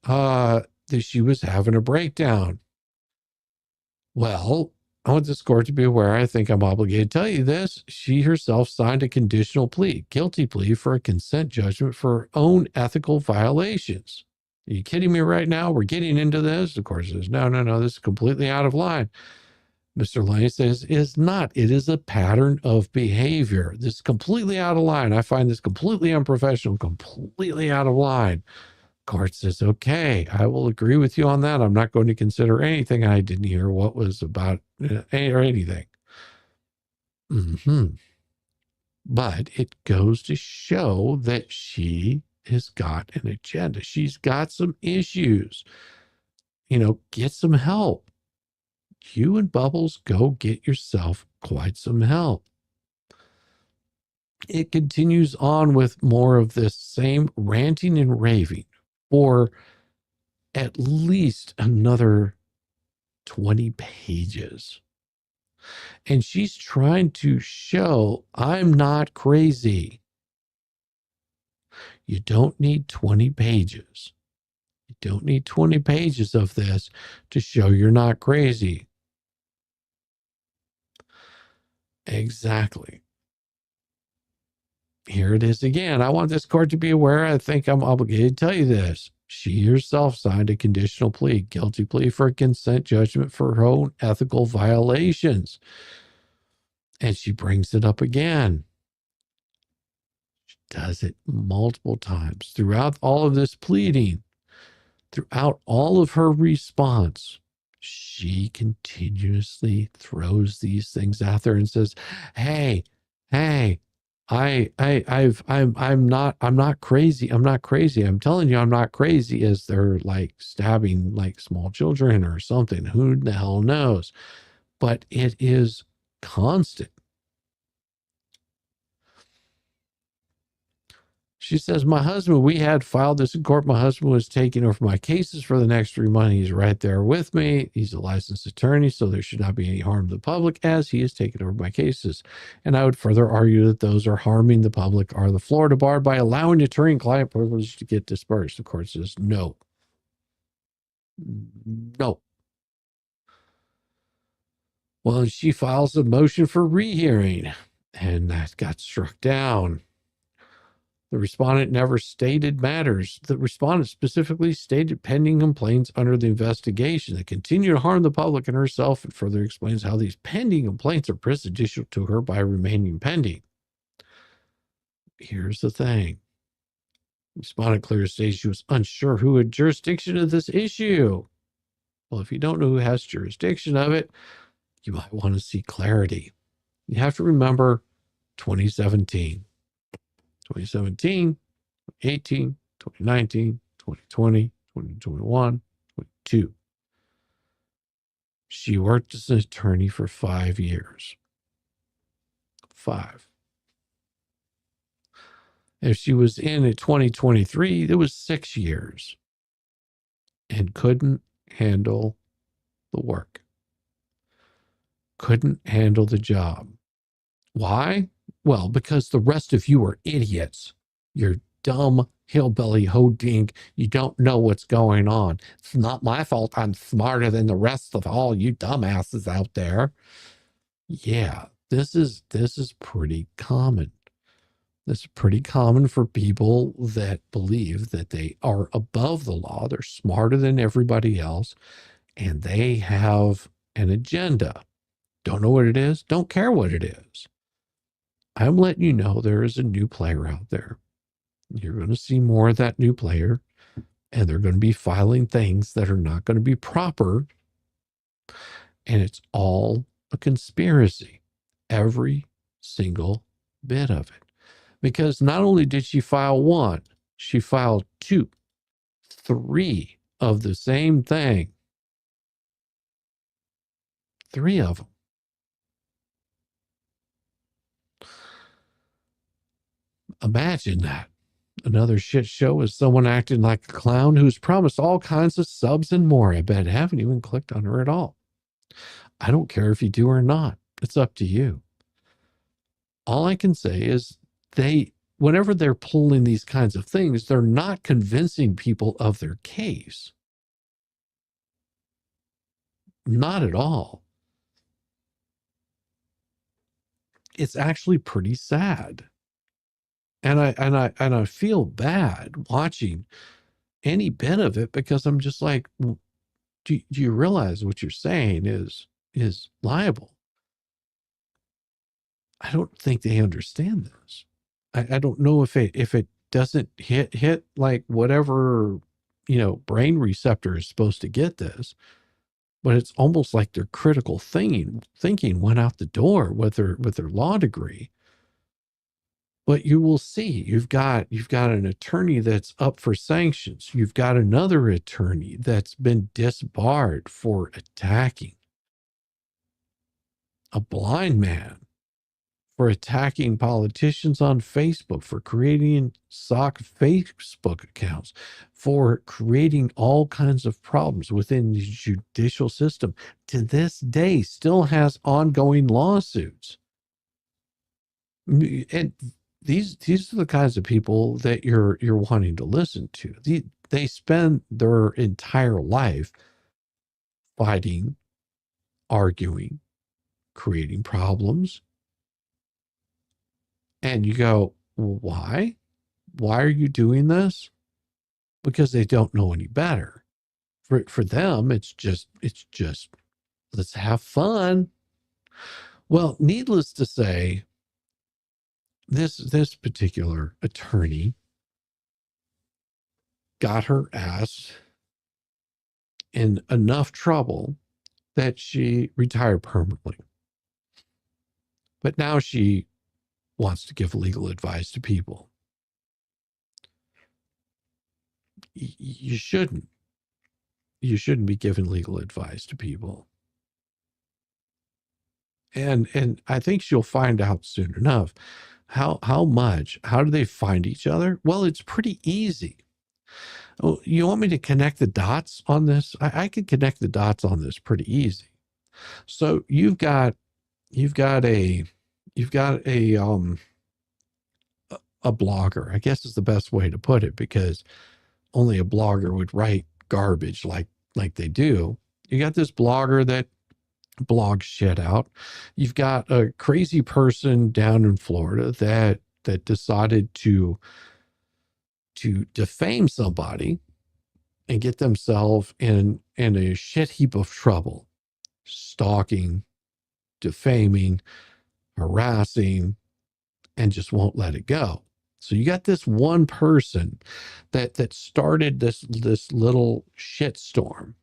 that she was having a breakdown. Well, I want this court to be aware, I think I'm obligated to tell you this. She herself signed a conditional guilty plea for a consent judgment for her own ethical violations. Are you kidding me right now? We're getting into this. The court says, no, this is completely out of line. Mr. Lane says, it's not. It is a pattern of behavior. This is completely out of line. I find this completely unprofessional, completely out of line. Court says, okay, I will agree with you on that. I'm not going to consider anything. I didn't hear what was about or anything. But it goes to show that she has got an agenda. She's got some issues. Get some help. You and Bubbles, go get yourself quite some help. It continues on with more of this same ranting and raving for at least another 20 pages. And she's trying to show I'm not crazy. You don't need 20 pages. You don't need 20 pages of this to show you're not crazy. Exactly. Here it is again. I want this court to be aware. I think I'm obligated to tell you this. She herself signed a conditional guilty plea for a consent judgment for her own ethical violations. And she brings it up again. She does it multiple times throughout all of this pleading, throughout all of her response. She continuously throws these things out there and says, hey, I'm not crazy. I'm not crazy. I'm telling you, I'm not crazy, as they're like stabbing like small children or something. Who the hell knows? But it is constant. She says, my husband, we had filed this in court. My husband was taking over my cases for the next 3 months. He's right there with me. He's a licensed attorney, so there should not be any harm to the public as he is taking over my cases. And I would further argue that those are harming the public are the Florida bar by allowing attorney and client privilege to get dispersed. The court says, no. No. Well, she files a motion for rehearing, and that got struck down. The respondent never stated matters. The respondent specifically stated pending complaints under the investigation that continue to harm the public and herself, and further explains how these pending complaints are prejudicial to her by remaining pending. Here's the thing. Respondent clearly states she was unsure who had jurisdiction of this issue. Well, if you don't know who has jurisdiction of it, you might want to see clarity. You have to remember 2017. 2017, 2018, 2019, 2020, 2021, 22. She worked as an attorney for 5 years. 5. If she was in 2023, it was 6 years and couldn't handle the work. Couldn't handle the job. Why? Well, because the rest of you are idiots. You're dumb hillbilly hodink. You don't know what's going on. It's not my fault. I'm smarter than the rest of all you dumbasses out there. Yeah, this is pretty common. This is pretty common for people that believe that they are above the law. They're smarter than everybody else, and they have an agenda. Don't know what it is. Don't care what it is. I'm letting you know there is a new player out there. You're going to see more of that new player, and they're going to be filing things that are not going to be proper, and it's all a conspiracy. Every single bit of it. Because not only did she file one, she filed 2, 3 of the same thing. 3 of them. Imagine that. Another shit show is someone acting like a clown who's promised all kinds of subs and more. I bet I haven't even clicked on her at all. I don't care if you do or not. It's up to you. All I can say is whenever they're pulling these kinds of things, they're not convincing people of their case. Not at all. It's actually pretty sad. And I feel bad watching any bit of it because I'm just like, do you realize what you're saying is liable? I don't think they understand this. I don't know if it doesn't hit like whatever, brain receptor is supposed to get this, but it's almost like their critical thinking went out the door with their law degree. But you will see, you've got an attorney that's up for sanctions. You've got another attorney that's been disbarred for attacking a blind man, for attacking politicians on Facebook, for creating sock Facebook accounts, for creating all kinds of problems within the judicial system. To this day, still has ongoing lawsuits. And these are the kinds of people that you're wanting to listen to. They spend their entire life fighting, arguing, creating problems. And you go, why? Why are you doing this? Because they don't know any better. For them, it's just let's have fun. Well, needless to say, this particular attorney got her ass in enough trouble that she retired permanently. But now she wants to give legal advice to people. You shouldn't. You shouldn't be giving legal advice to people. And I think she'll find out soon enough. How do they find each other? Well, it's pretty easy. Oh, you want me to connect the dots on this? I can connect the dots on this pretty easy. So you've got a you've got a blogger, I guess is the best way to put it, because only a blogger would write garbage like they do. You got this blogger that blogs shit out. You've got a crazy person down in Florida that decided to defame somebody and get themselves in a shit heap of trouble, stalking, defaming, harassing, and just won't let it go. So you got this one person that started this little shitstorm,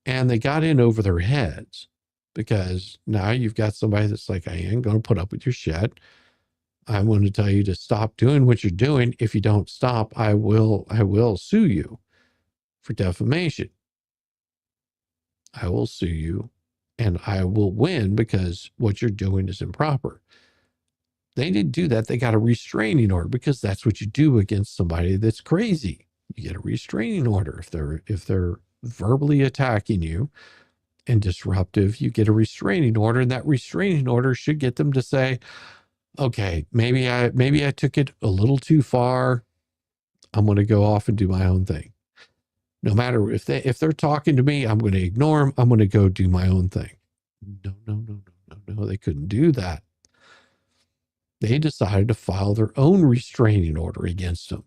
and they got in over their heads, because now you've got somebody that's like, I ain't going to put up with your shit. I'm going to tell you to stop doing what you're doing. If you don't stop, I will sue you for defamation. I will sue you and I will win because what you're doing is improper. They didn't do that. They got a restraining order, because that's what you do against somebody that's crazy. You get a restraining order. If they're verbally attacking you and disruptive, you get a restraining order, and that restraining order should get them to say, okay, maybe I took it a little too far. I'm going to go off and do my own thing. No matter if they're talking to me, I'm going to ignore them. I'm going to go do my own thing. No, they couldn't do that. They decided to file their own restraining order against them.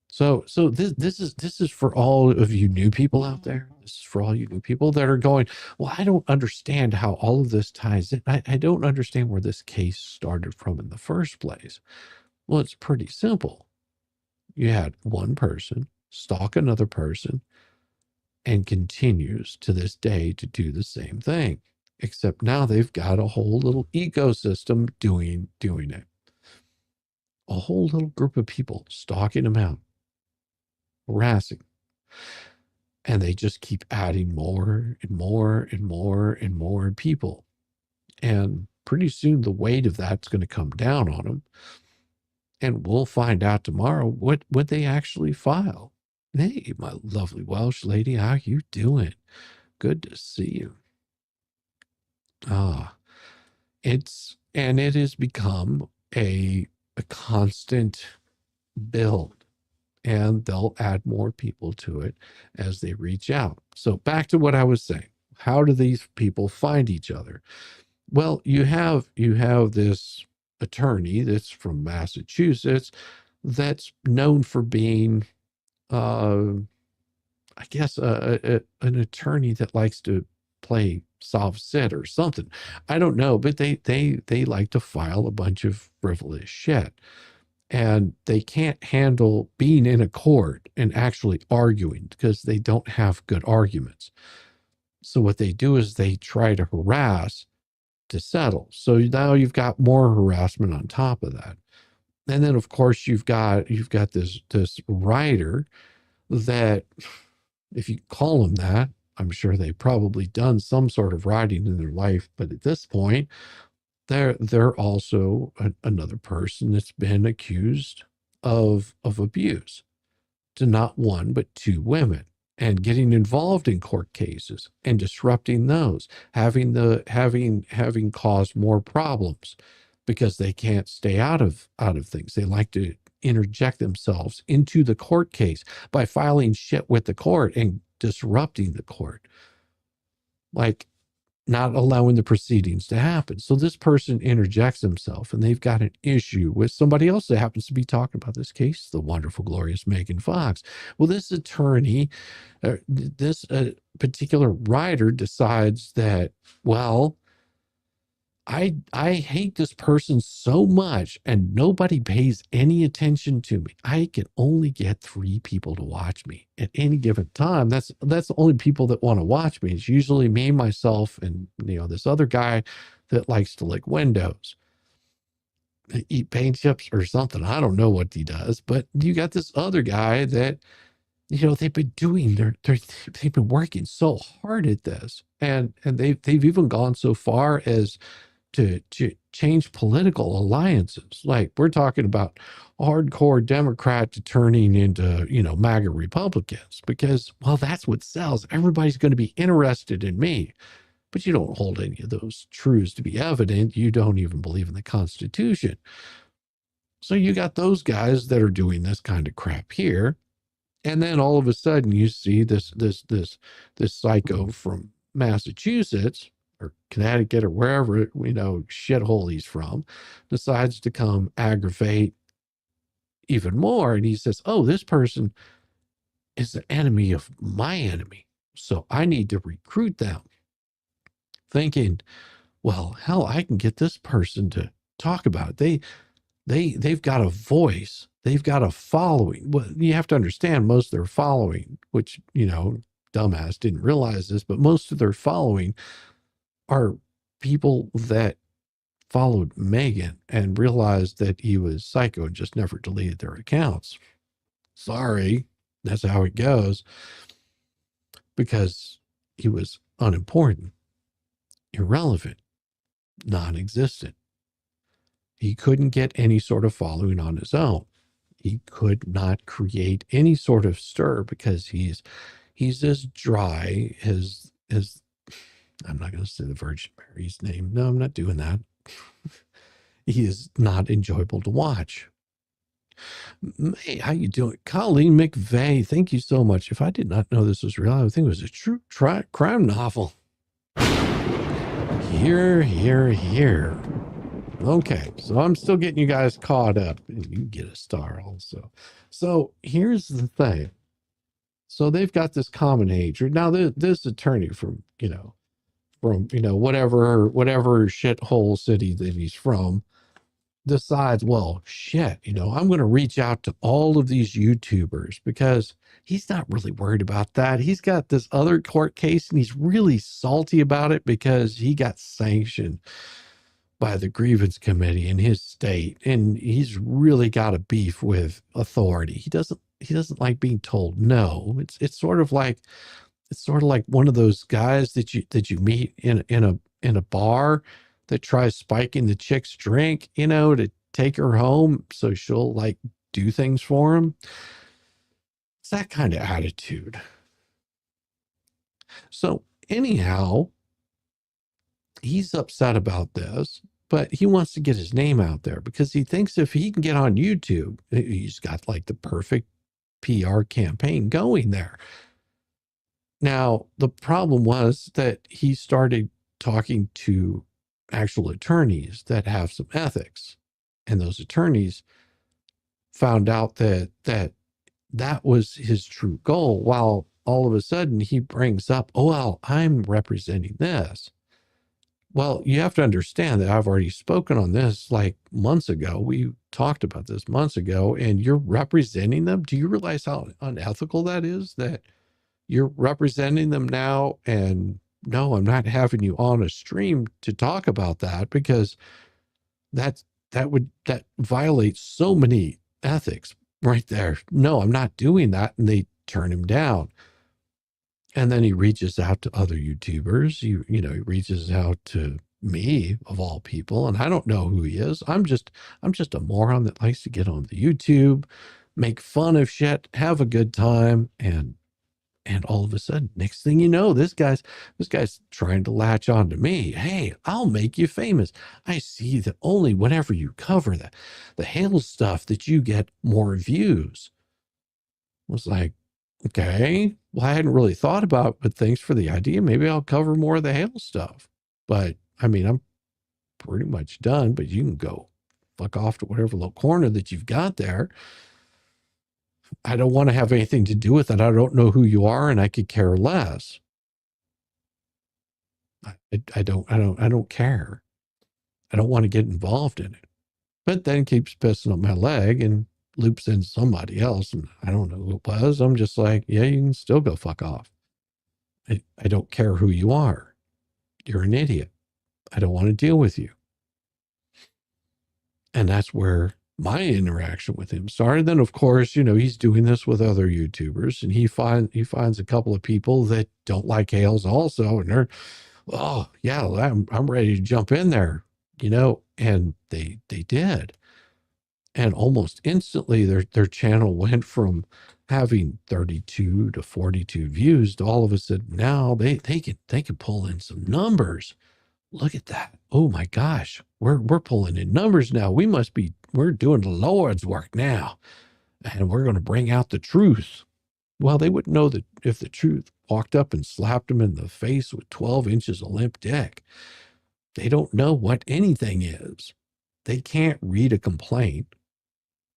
So this is for all of you new people out there. This is for all you new people that are going, well, I don't understand how all of this ties in. I don't understand where this case started from in the first place. Well, it's pretty simple. You had one person stalk another person and continues to this day to do the same thing, except now they've got a whole little ecosystem doing it. A whole little group of people stalking them out, harassing, and they just keep adding more and more and more and more people. And pretty soon the weight of that's going to come down on them. And we'll find out tomorrow what they actually file. Hey, my lovely Welsh lady, how you doing? Good to see you. It has become a constant build, and they'll add more people to it as they reach out. So back to what I was saying. How do these people find each other? Well, you have this attorney that's from Massachusetts that's known for being, I guess, an attorney that likes to play soft sit or something. I don't know, but they like to file a bunch of frivolous shit. And they can't handle being in a court and actually arguing because they don't have good arguments. So what they do is they try to harass to settle. So now you've got more harassment on top of that. And then of course you've got this writer that, if you call them that, I'm sure they've probably done some sort of writing in their life, but at this point, they're also another person that's been accused of abuse to not one but two women, and getting involved in court cases and disrupting those, having caused more problems because they can't stay out of things. They like to interject themselves into the court case by filing shit with the court and disrupting the court, like not allowing the proceedings to happen. So this person interjects himself, and they've got an issue with somebody else that happens to be talking about this case, the wonderful, glorious Megan Fox. Well, this attorney, this particular writer decides that, well, I hate this person so much and nobody pays any attention to me. I can only get 3 people to watch me at any given time. That's the only people that want to watch me. It's usually me, myself, and this other guy that likes to lick windows, eat paint chips or something. I don't know what he does, but you got this other guy that they've been doing they've been working so hard at this, and they've even gone so far as to change political alliances. Like, we're talking about hardcore Democrat to turning into, MAGA Republicans, because, well, that's what sells. Everybody's going to be interested in me. But you don't hold any of those truths to be evident. You don't even believe in the Constitution. So you got those guys that are doing this kind of crap here. And then all of a sudden you see this psycho from Massachusetts or Connecticut or wherever, shithole he's from, decides to come aggravate even more. And he says, oh, this person is the enemy of my enemy, so I need to recruit them. Thinking, well, hell, I can get this person to talk about it. They've got a voice. They've got a following. Well, you have to understand, most of their following, which, dumbass didn't realize this, but most of their following are people that followed Megan and realized that he was psycho and just never deleted their accounts. Sorry, that's how it goes, because he was unimportant, irrelevant, non-existent. He couldn't get any sort of following on his own. He could not create any sort of stir because he's as dry as I'm not going to say the Virgin Mary's name. No, I'm not doing that. He is not enjoyable to watch. Hey, how you doing? Colleen McVeigh, thank you so much. If I did not know this was real, I would think it was a true crime novel. Here. Okay, so I'm still getting you guys caught up. You can get a star also. So here's the thing. So they've got this common hatred. Now, this attorney from whatever shithole city that he's from decides, well, shit, I'm going to reach out to all of these YouTubers, because he's not really worried about that. He's got this other court case and he's really salty about it because he got sanctioned by the grievance committee in his state, and he's really got a beef with authority. He doesn't like being told no. It's sort of like one of those guys that you meet in a bar that tries spiking the chick's drink, to take her home so she'll like do things for him. It's that kind of attitude. So anyhow, he's upset about this, but he wants to get his name out there because he thinks if he can get on YouTube, he's got like the perfect PR campaign going there. Now, the problem was that he started talking to actual attorneys that have some ethics, and those attorneys found out that was his true goal, while all of a sudden he brings up, oh, well, I'm representing this. Well, you have to understand that I've already spoken on this like months ago. We talked about this months ago, and you're representing them. Do you realize how unethical that is, that you're representing them now? And no, I'm not having you on a stream to talk about that, because that violates so many ethics right there. No, I'm not doing that. And they turn him down. And then he reaches out to other YouTubers. He reaches out to me, of all people, and I don't know who he is. I'm just a moron that likes to get on the YouTube, make fun of shit, have a good time, and all of a sudden, next thing you know, this guy's trying to latch on to me. Hey, I'll make you famous. I see that only whenever you cover the hail stuff that you get more views. I was like, okay, well, I hadn't really thought about it, but thanks for the idea. Maybe I'll cover more of the hail stuff. But I mean, I'm pretty much done, but you can go fuck off to whatever little corner that you've got there. I don't want to have anything to do with it. I don't know who you are, and I could care less. I don't care. I don't want to get involved in it. But then keeps pissing up my leg and loops in somebody else, and I don't know who it was. I'm just like, yeah, you can still go fuck off. I don't care who you are. You're an idiot. I don't want to deal with you. And that's where my interaction with him started. Then, of course, he's doing this with other YouTubers, and he finds a couple of people that don't like Hales also, and they're, oh yeah, I'm ready to jump in there. and they did. And almost instantly their channel went from having 32 to 42 views to all of a sudden now they can pull in some numbers. Look at that. Oh my gosh. We're pulling in numbers now. We're doing the Lord's work now. And we're going to bring out the truth. Well, they wouldn't know that if the truth walked up and slapped them in the face with 12 inches of limp dick. They don't know what anything is. They can't read a complaint.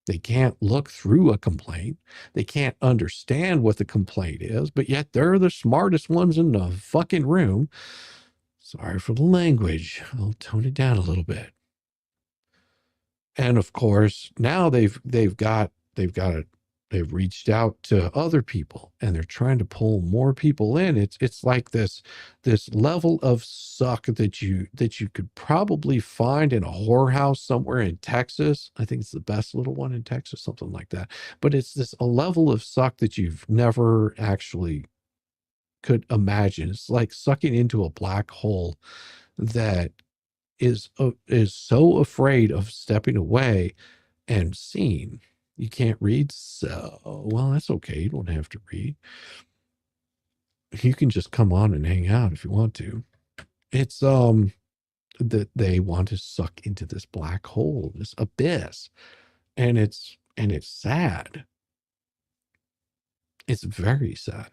They can't look through a complaint. They can't understand what the complaint is, but yet they're the smartest ones in the fucking room. Sorry for the language. I'll tone it down a little bit. And of course, now they've reached out to other people and they're trying to pull more people in. It's like this level of suck that you could probably find in a whorehouse somewhere in Texas. I think it's the best little one in Texas, something like that. But it's a level of suck that you've never actually could imagine. It's like sucking into a black hole that is so afraid of stepping away and seeing. You can't read, so well, that's okay. You don't have to read. You can just come on and hang out if you want to. It's that they want to suck into this black hole, this abyss, and it's sad. It's very sad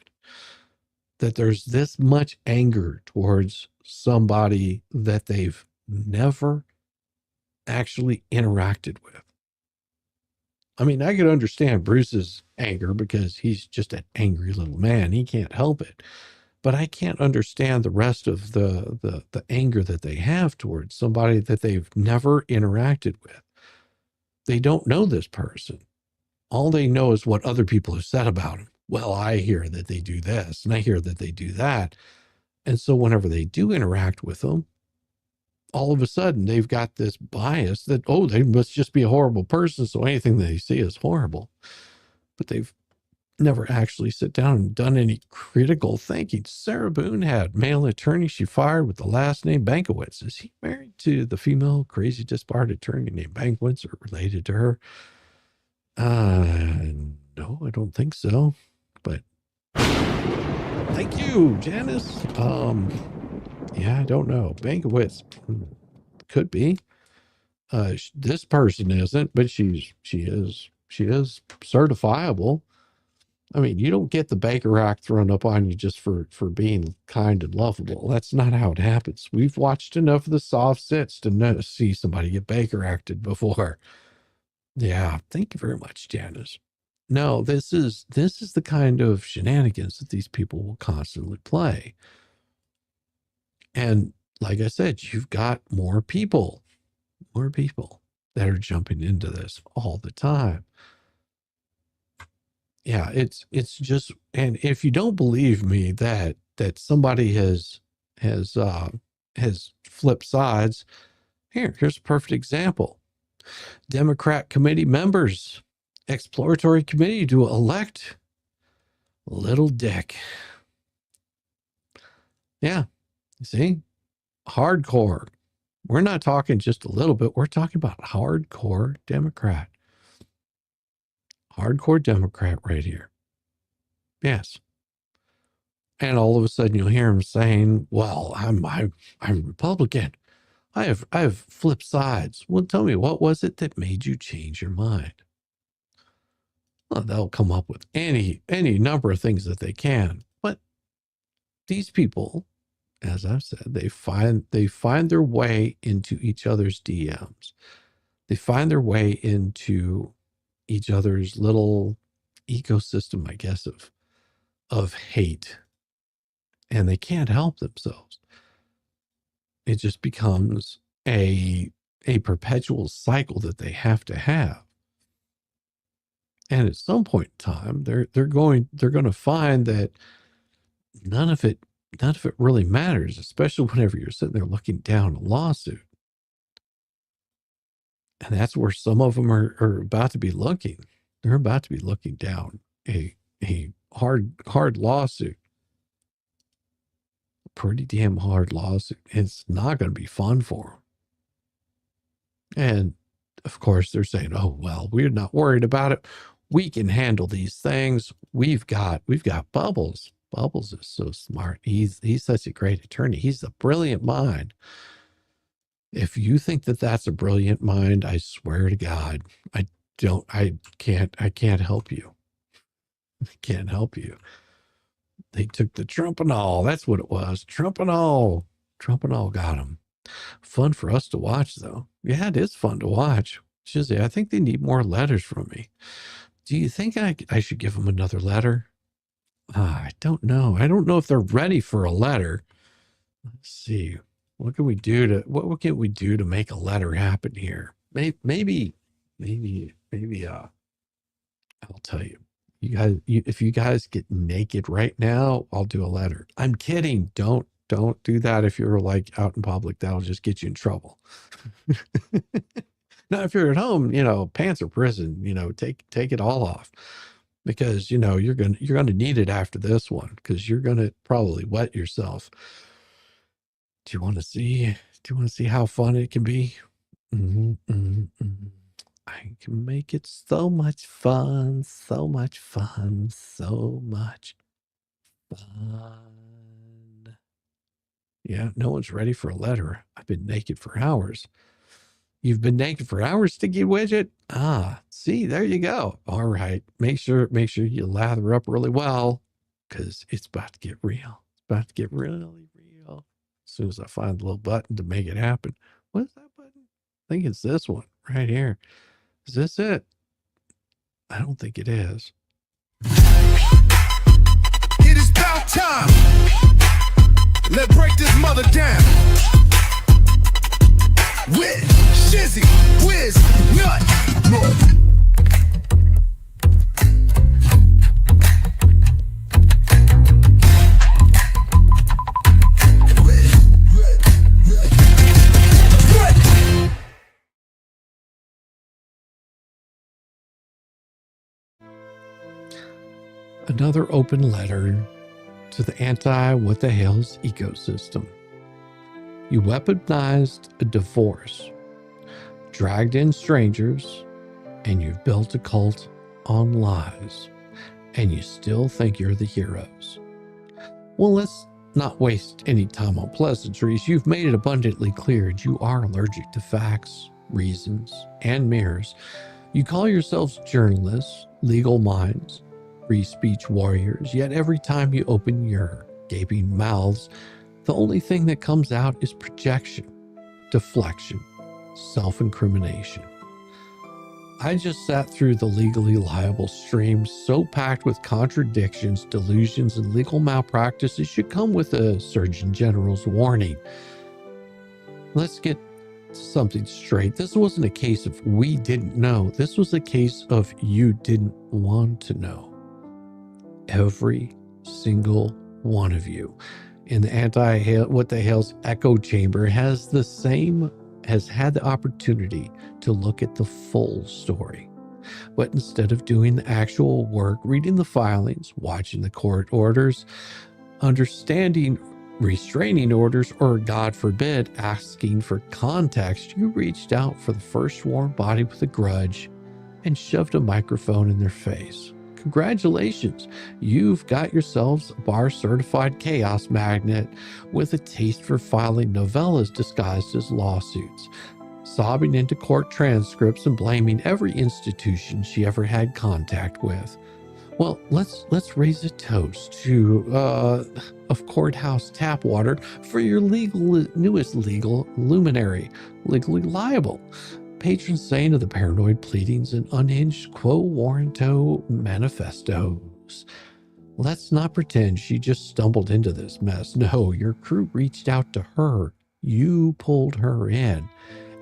that there's this much anger towards somebody that they've never actually interacted with. I mean, I could understand Bruce's anger because he's just an angry little man. He can't help it. But I can't understand the rest of the anger that they have towards somebody that they've never interacted with. They don't know this person. All they know is what other people have said about him. Well, I hear that they do this and I hear that they do that. And so whenever they do interact with them, all of a sudden they've got this bias that, oh, they must just be a horrible person, so anything they see is horrible. But they've never actually sit down and done any critical thinking. Sarah Boone had male attorney she fired with the last name Bankowitz. Is he married to the female crazy disbarred attorney named Bankowitz or related to her? No, I don't think so. But thank you, Janice. Yeah, I don't know. Bankowitz could be. This person isn't, but she is certifiable. I mean, you don't get the Baker Act thrown up on you just for being kind and lovable. That's not how it happens. We've watched enough of the soft sits to see somebody get Baker Acted before. Yeah, thank you very much, Janice. No, this is the kind of shenanigans that these people will constantly play. And like I said, you've got more people that are jumping into this all the time. Yeah, it's just, and if you don't believe me that somebody has flipped sides, here's a perfect example. Democrat committee members, exploratory committee to elect Little Dick. Yeah, see, hardcore. We're not talking just a little bit. We're talking about hardcore Democrat. Hardcore Democrat right here. Yes. And all of a sudden you'll hear him saying, well, I'm Republican. I have flipped sides. Well, tell me, what was it that made you change your mind? Well, they'll come up with any number of things that they can. But these people, as I've said, they find their way into each other's DMs. They find their way into each other's little ecosystem, I guess, of hate. And they can't help themselves. It just becomes a perpetual cycle that they have to have. And at some point in time, they're going to find that none of it really matters, especially whenever you're sitting there looking down a lawsuit. And that's where some of them are about to be looking. They're about to be looking down a hard lawsuit. Pretty damn hard lawsuit. It's not going to be fun for them. And of course they're saying, oh, well, we're not worried about it. We can handle these things. We've got Bubbles. Bubbles is so smart. He's such a great attorney. He's a brilliant mind. If you think that that's a brilliant mind, I swear to God, I can't help you. I can't help you. They took the Trump and all. That's what it was. Trump and all. Trump and all got him. Fun for us to watch, though. Yeah, it is fun to watch. Shizzy, I think they need more letters from me. Do you think I should give them another letter? I don't know. I don't know if they're ready for a letter. Let's see. What can we do to make a letter happen here? Maybe I'll tell you. If you guys get naked right now, I'll do a letter. I'm kidding. Don't do that if you're like out in public. That'll just get you in trouble. Now, if you're at home, pants are prison, take it all off, because you're gonna need it after this one, because you're gonna probably wet yourself. Do you want to see how fun it can be? I can make it so much fun, so much fun, so much fun. Yeah, no one's ready for a letter. I've been naked for hours. You've been naked for hours, Sticky Widget? Ah, see, there you go. All right. Make sure you lather up really well, because it's about to get real. It's about to get really real. As soon as I find the little button to make it happen. What is that button? I think it's this one right here. Is this it? I don't think it is. It is about time. Let's break this mother down. With Shizzy, Wiz, Nut. Another open letter to the ANTI-WTH ecosystem. You weaponized a divorce, dragged in strangers, and you've built a cult on lies, and you still think you're the heroes. Well, let's not waste any time on pleasantries. You've made it abundantly clear you are allergic to facts, reasons, and mirrors. You call yourselves journalists, legal minds, free speech warriors, yet every time you open your gaping mouths, the only thing that comes out is projection, deflection, self-incrimination. I just sat through the legally liable stream, so packed with contradictions, delusions, and legal malpractice it should come with a Surgeon General's warning. Let's get something straight. This wasn't a case of we didn't know. This was a case of you didn't want to know. Every single one of you in the ANTI-WTH's echo chamber has had the opportunity to look at the full story. But instead of doing the actual work, reading the filings, watching the court orders, understanding restraining orders, or God forbid, asking for context, you reached out for the first warm body with a grudge and shoved a microphone in their face. Congratulations, you've got yourselves a bar-certified chaos magnet with a taste for filing novellas disguised as lawsuits, sobbing into court transcripts and blaming every institution she ever had contact with. Well, let's raise a toast to of courthouse tap water for your newest legal luminary, legally liable, patron saint of the paranoid pleadings and unhinged quo warranto manifestos. Let's not pretend she just stumbled into this mess. No, your crew reached out to her. You pulled her in.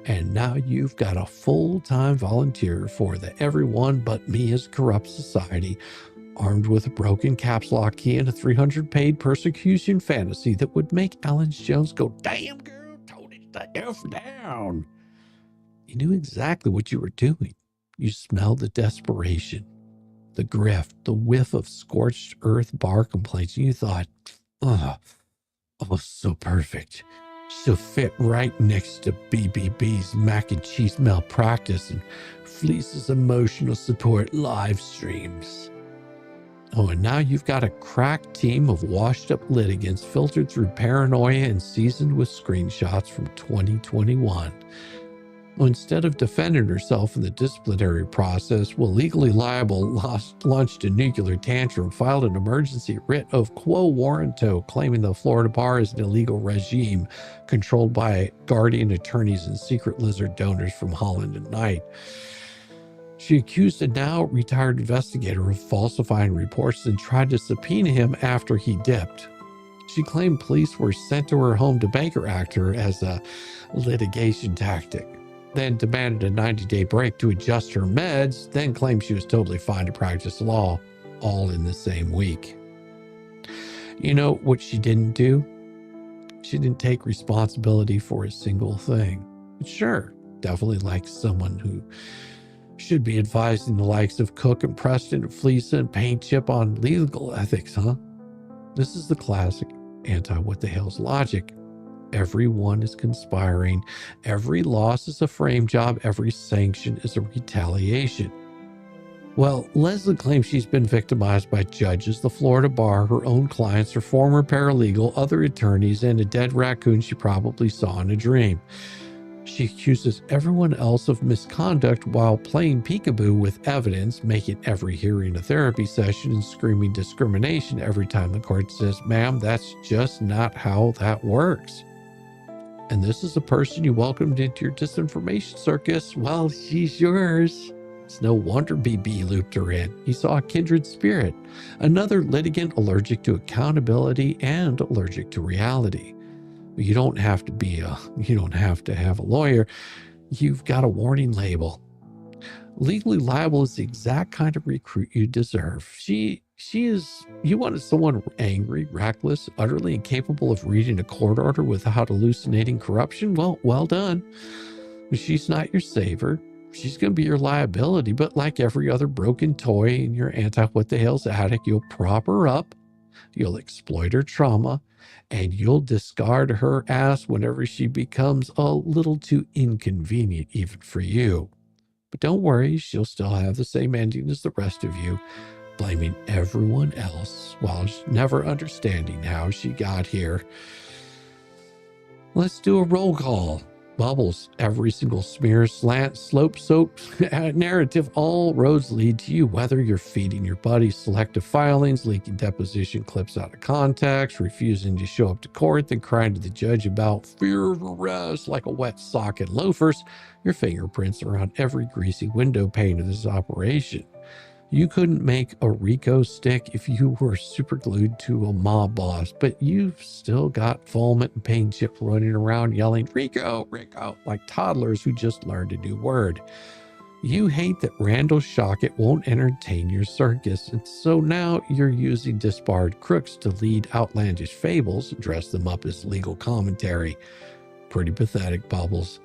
And now you've got a full-time volunteer for the everyone but me is corrupt society, armed with a broken caps lock key and a 300 persecution fantasy that would make Alan Jones go, damn girl, tone it the F down. You knew exactly what you were doing. You smelled the desperation, the grift, the whiff of scorched earth bar complaints, and you thought, oh, so perfect. She'll fit right next to BBB's mac and cheese malpractice and Fleece's emotional support live streams. Oh, and now you've got a crack team of washed-up litigants filtered through paranoia and seasoned with screenshots from 2021. Well, instead of defending herself in the disciplinary process, Legally Liable launched a nuclear tantrum, filed an emergency writ of quo warranto, claiming the Florida bar is an illegal regime controlled by guardian attorneys and secret lizard donors from Holland and Knight. She accused a now retired investigator of falsifying reports and tried to subpoena him after he dipped. She claimed police were sent to her home to Baker Act her as a litigation tactic, then demanded a 90-day break to adjust her meds, then claimed she was totally fine to practice law, all in the same week. You know what she didn't do? She didn't take responsibility for a single thing. But sure, definitely like someone who should be advising the likes of Cook and Preston and Fleece and Paint Chip on legal ethics, huh? This is the classic anti-what-the-hell's logic. Everyone is conspiring. Every loss is a frame job. Every sanction is a retaliation. Well, Leslie claims she's been victimized by judges, the Florida bar, her own clients, her former paralegal, other attorneys, and a dead raccoon she probably saw in a dream. She accuses everyone else of misconduct while playing peekaboo with evidence, making every hearing a therapy session and screaming discrimination every time the court says, "Ma'am, that's just not how that works." And this is a person you welcomed into your disinformation circus. Well, she's yours. It's no wonder BB looped her in. He saw a kindred spirit, another litigant allergic to accountability and allergic to reality. You don't have to have a lawyer. You've got a warning label. Legally Liable is the exact kind of recruit you deserve. You wanted someone angry, reckless, utterly incapable of reading a court order without hallucinating corruption? Well done. She's not your savior. She's going to be your liability, but like every other broken toy in your anti-what-the-hell's attic, you'll prop her up, you'll exploit her trauma, and you'll discard her ass whenever she becomes a little too inconvenient even for you. But don't worry, she'll still have the same ending as the rest of you, blaming everyone else while never understanding how she got here. Let's do a roll call. Bubbles, every single smear, slant, slope, soap, narrative, all roads lead to you, whether you're feeding your buddy selective filings, leaking deposition clips out of context, refusing to show up to court, then crying to the judge about fear of arrest like a wet sock and loafers. Your fingerprints are on every greasy window pane of this operation. You couldn't make a Rico stick if you were super glued to a mob boss, but you've still got Volmit and Paint Chip running around yelling, "Rico, Rico," like toddlers who just learned a new word. You hate that Randall Shockett won't entertain your circus, and so now you're using disbarred crooks to lead outlandish fables and dress them up as legal commentary. Pretty pathetic, Bubbles.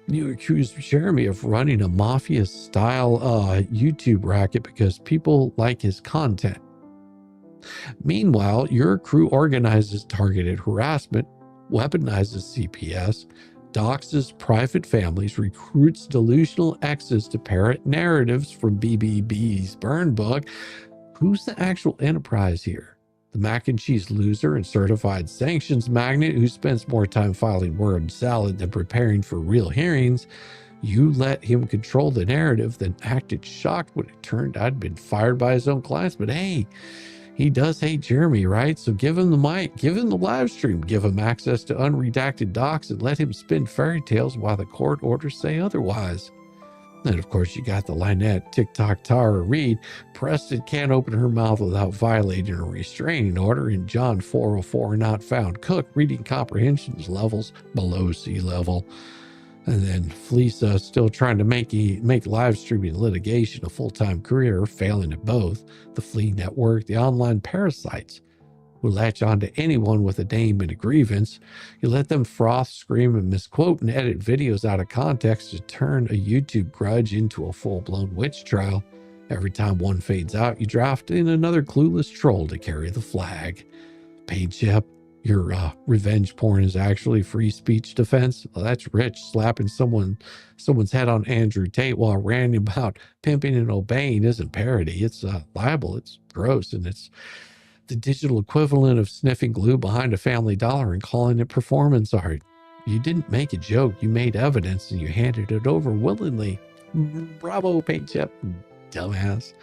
You accused Jeremy of running a mafia-style YouTube racket because people like his content. Meanwhile, your crew organizes targeted harassment, weaponizes CPS, doxes private families, recruits delusional exes to parrot narratives from BBB's burn book. Who's the actual enterprise here? The mac and cheese loser and certified sanctions magnate who spends more time filing word salad than preparing for real hearings. You let him control the narrative, then acted shocked when it turned out he'd been fired by his own clients. But hey, he does hate Jeremy, right? So give him the mic, give him the live stream, give him access to unredacted docs, and let him spin fairy tales while the court orders say otherwise. And of course, you got the Lynette, TikTok, Tara Reid. Preston can't open her mouth without violating a restraining order. And John 404 not found. Cook reading comprehension levels below sea level. And then Fleece still trying to make live streaming litigation a full-time career, failing at both. The Flea Network, the online parasites who latch on to anyone with a name and a grievance. You let them froth, scream, and misquote and edit videos out of context to turn a YouTube grudge into a full-blown witch trial. Every time one fades out, you draft in another clueless troll to carry the flag. Paint Chip, Your revenge porn is actually free speech defense. Well, that's rich. Slapping someone's head on Andrew Tate while ranting about pimping and obeying isn't parody. It's libel. It's gross, and it's the digital equivalent of sniffing glue behind a Family Dollar and calling it performance art. You didn't make a joke. You made evidence, and you handed it over willingly. Bravo, Paint Chip, dumbass.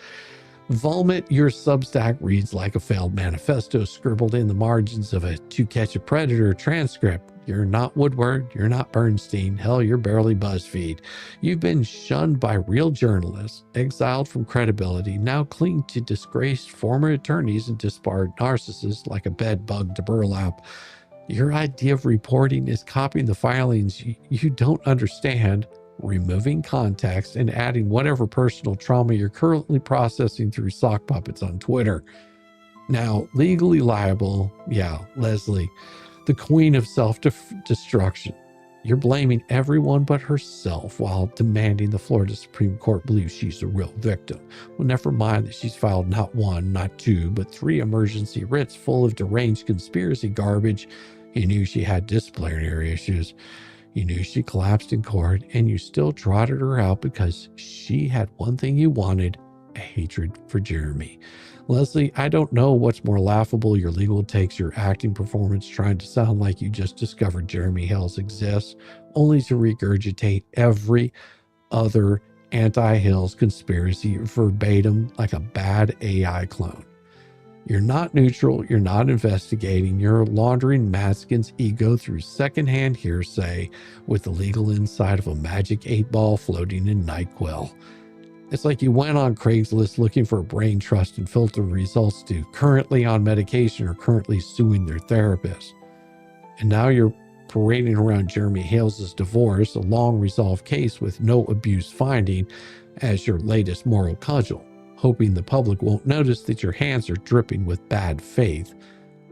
Volmit, your Substack reads like a failed manifesto scribbled in the margins of a To Catch a Predator transcript. You're not Woodward, you're not Bernstein, hell, you're barely BuzzFeed. You've been shunned by real journalists, exiled from credibility, now cling to disgraced former attorneys and disbarred narcissists like a bed bug to burlap. Your idea of reporting is copying the filings you don't understand, removing context, and adding whatever personal trauma you're currently processing through sock puppets on Twitter. Now, legally liable, yeah, Leslie, the queen of self-destruction. You're blaming everyone but herself while demanding the Florida Supreme Court believes she's a real victim. Well, never mind that she's filed not one, not two, but 3 emergency writs full of deranged conspiracy garbage. You knew she had disciplinary issues. You knew she collapsed in court, and you still trotted her out because she had one thing you wanted, a hatred for Jeremy. Leslie, I don't know what's more laughable, your legal takes, your acting performance trying to sound like you just discovered Jeremy Hales exists, only to regurgitate every other anti-Hales conspiracy verbatim like a bad AI clone. You're not neutral, you're not investigating, you're laundering Maskin's ego through secondhand hearsay with the legal inside of a magic 8-ball floating in NyQuil. It's like you went on Craigslist looking for a brain trust and filtered results to currently on medication or currently suing their therapist. And now you're parading around Jeremy Hales' divorce, a long-resolved case with no abuse finding, as your latest moral cudgel, hoping the public won't notice that your hands are dripping with bad faith,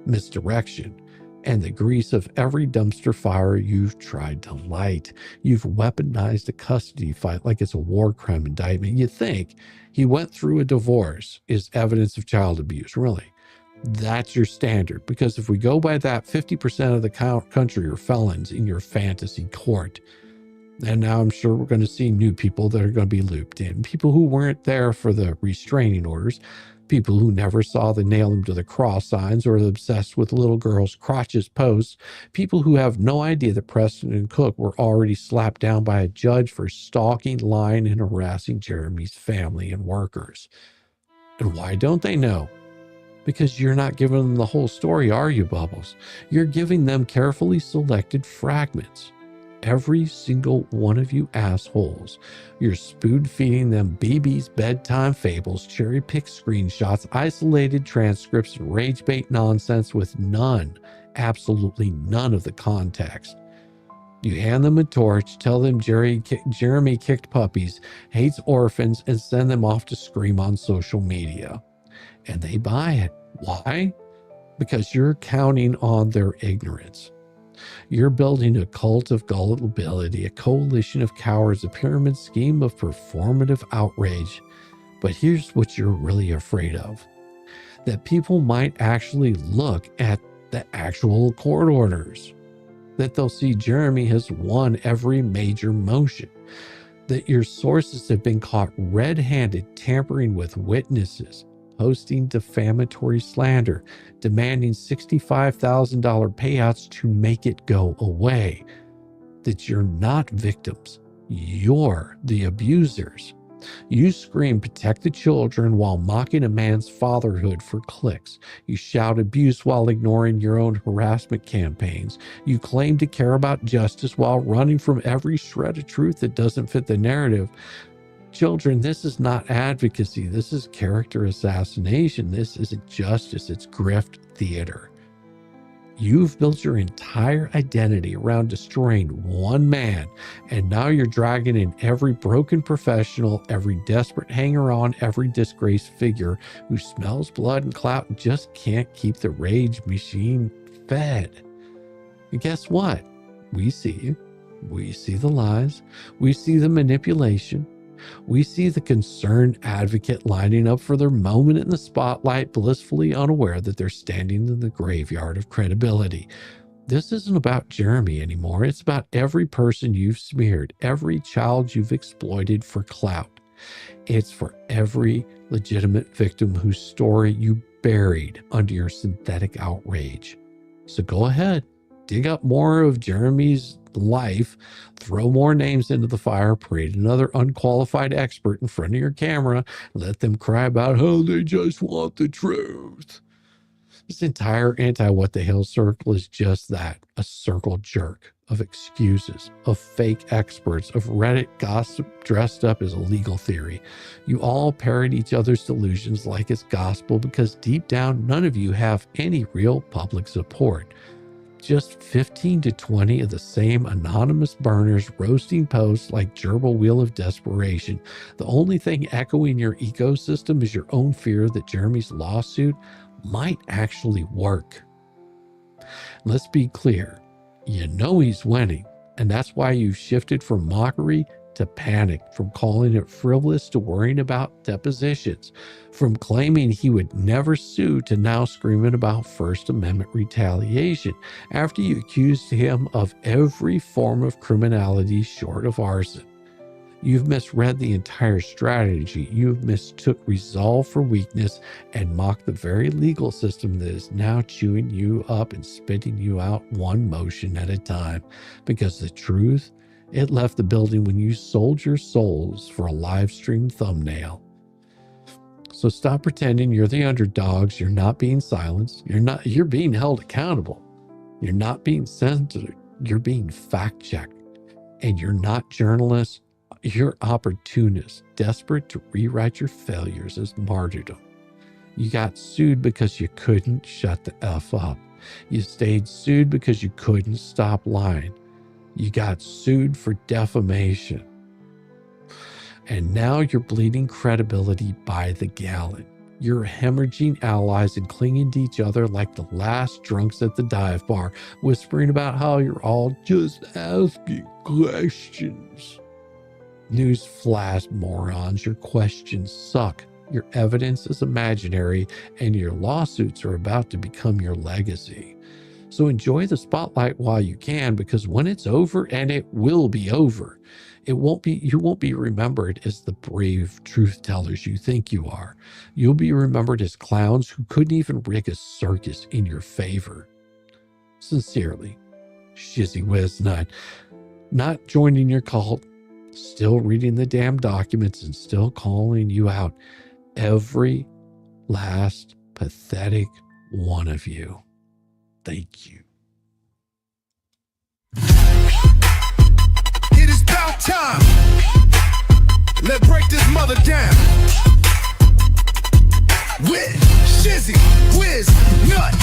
misdirection, and the grease of every dumpster fire you've tried to light. You've weaponized a custody fight like it's a war crime indictment. You think he went through a divorce is evidence of child abuse, really? That's your standard, because if we go by that, 50% of the country are felons in your fantasy court. And now I'm sure we're going to see new people that are going to be looped in. People who weren't there for the restraining orders. People who never saw the nail him to the cross signs or obsessed with little girls' crotches posts. People who have no idea that Preston and Cook were already slapped down by a judge for stalking, lying, and harassing Jeremy's family and workers. And why don't they know? Because you're not giving them the whole story, are you, Bubbles? You're giving them carefully selected fragments. Every single one of you assholes. You're spoon-feeding them BB's bedtime fables, cherry-picked screenshots, isolated transcripts, and rage-bait nonsense with none, absolutely none of the context. You hand them a torch, tell them Jeremy kicked puppies, hates orphans, and send them off to scream on social media. And they buy it. Why? Because you're counting on their ignorance. You're building a cult of gullibility, a coalition of cowards, a pyramid scheme of performative outrage. But here's what you're really afraid of. That people might actually look at the actual court orders. That they'll see Jeremy has won every major motion. That your sources have been caught red-handed tampering with witnesses, posting defamatory slander, demanding $65,000 payouts to make it go away. That you're not victims. You're the abusers. You scream, protect the children, while mocking a man's fatherhood for clicks. You shout abuse while ignoring your own harassment campaigns. You claim to care about justice while running from every shred of truth that doesn't fit the narrative. Children, this is not advocacy. This is character assassination. This isn't justice. It's grift theater. You've built your entire identity around destroying one man, and now you're dragging in every broken professional, every desperate hanger-on, every disgraced figure who smells blood and clout and just can't keep the rage machine fed. And guess what? We see you. We see the lies. We see the manipulation. We see the concerned advocate lining up for their moment in the spotlight, blissfully unaware that they're standing in the graveyard of credibility. This isn't about Jeremy anymore. It's about every person you've smeared, every child you've exploited for clout. It's for every legitimate victim whose story you buried under your synthetic outrage. So go ahead, dig up more of Jeremy's life, throw more names into the fire, parade another unqualified expert in front of your camera, let them cry about how they just want the truth. This entire anti-what-the-hell circle is just that, a circle jerk of excuses, of fake experts, of Reddit gossip dressed up as a legal theory. You all parrot each other's delusions like it's gospel because deep down, none of you have any real public support. Just 15 to 20 of the same anonymous burners roasting posts like gerbil wheel of desperation. The only thing echoing your ecosystem is your own fear that Jeremy's lawsuit might actually work. Let's be clear. You know he's winning, and that's why you've shifted from mockery to panic, from calling it frivolous to worrying about depositions, from claiming he would never sue to now screaming about First Amendment retaliation after you accused him of every form of criminality short of arson. You've misread the entire strategy. You've mistook resolve for weakness and mocked the very legal system that is now chewing you up and spitting you out one motion at a time. Because the truth, it left the building when you sold your souls for a live stream thumbnail. So stop pretending you're the underdogs. You're not being silenced. You're being held accountable. You're not being censored. You're being fact-checked. And you're not journalists. You're opportunists, desperate to rewrite your failures as martyrdom. You got sued because you couldn't shut the F up. You stayed sued because you couldn't stop lying. You got sued for defamation. And now you're bleeding credibility by the gallon. You're hemorrhaging allies and clinging to each other like the last drunks at the dive bar, whispering about how you're all just asking questions. Newsflash, morons, your questions suck. Your evidence is imaginary, and your lawsuits are about to become your legacy. So enjoy the spotlight while you can, because when it's over, and it will be over, you won't be remembered as the brave truth tellers you think you are. You'll be remembered as clowns who couldn't even rig a circus in your favor. Sincerely, Shizzy Whiz Nut. Not joining your cult, still reading the damn documents and still calling you out. Every last pathetic one of you. Thank you. It is about time. Let's break this mother down. With Shizzy, Whiz, Nut.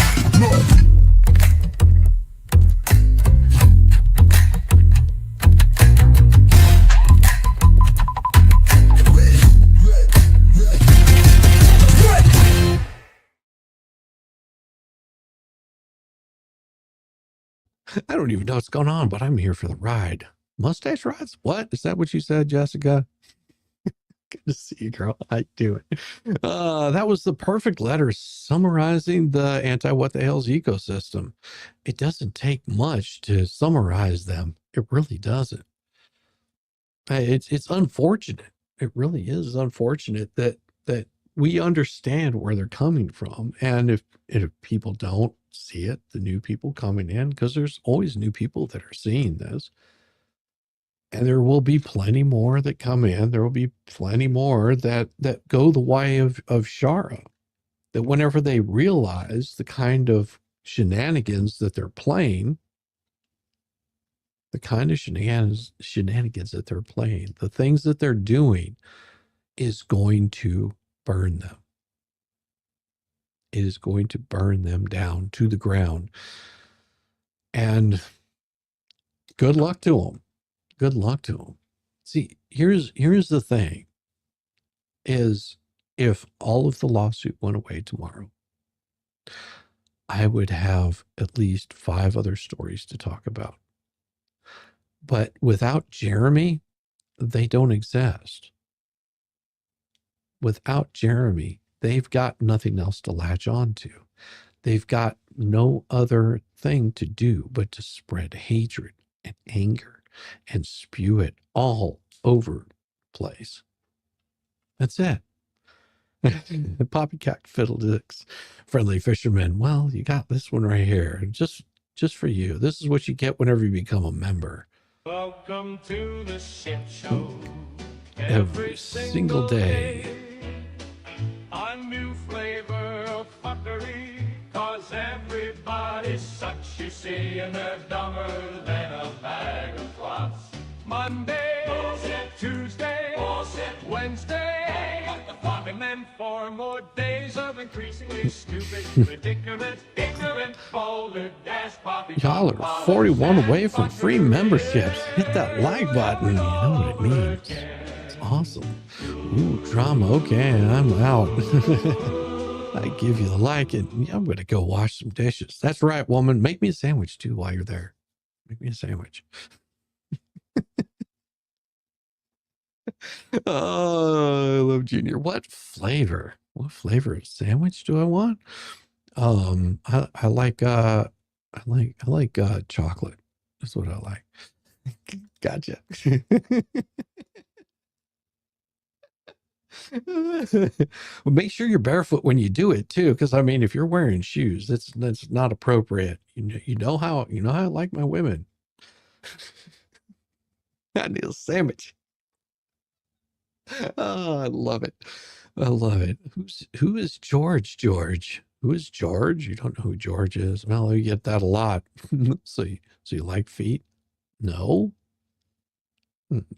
I don't even know what's going on, but I'm here for the ride. Mustache rides? What? Is that what you said, Jessica? Good to see you, girl. How you doing? That was the perfect letter summarizing the anti-what-the-hell's ecosystem. It doesn't take much to summarize them. It really doesn't. It's unfortunate. It really is unfortunate that we understand where they're coming from. And if people don't see it, the new people coming in, because there's always new people that are seeing this. And there will be plenty more that come in. There will be plenty more that go the way of Shara. That whenever they realize the kind of shenanigans that they're playing, the kind of shenanigans that they're playing, the things that they're doing is going to burn them. It is going to burn them down to the ground. And good luck to them. Good luck to them. See, here's the thing, is if all of the lawsuit went away tomorrow, I would have at least 5 other stories to talk about. But without Jeremy, they don't exist. without Jeremy, they've got nothing else to latch on to. They've got no other thing to do but to spread hatred and anger and spew it all over the place. That's it. Poppycock fiddledicks, friendly fisherman. Well, you got this one right here, just for you. This is what you get whenever you become a member. Welcome to the shit show. Every single day. A new flavor of fuckery, 'cause everybody's such, you see, and they're dumber than a bag of clots. Monday, bullshit. Tuesday, bullshit. Wednesday, hey, and then 4 more days of increasingly stupid, ridiculous, ignorant, boulder, dash, poppycock. Y'all are 41 away from free memberships. Hit that like button. You know what it means. It's awesome. Ooh, drama. Okay, I'm out. I give you the like, and I'm going to go wash some dishes. That's right, woman. Make me a sandwich, too, while you're there. Make me a sandwich. Oh, I love Junior. What flavor? What flavor of sandwich do I want? I like chocolate. That's what I like. Gotcha. Well, make sure you're barefoot when you do it too, because I mean, if you're wearing shoes, that's not appropriate. You know how I like my women. I need a sandwich. Oh, I love it. I love it. Who is George? George. Who is George? You don't know who George is. Well, you get that a lot. So you like feet? No.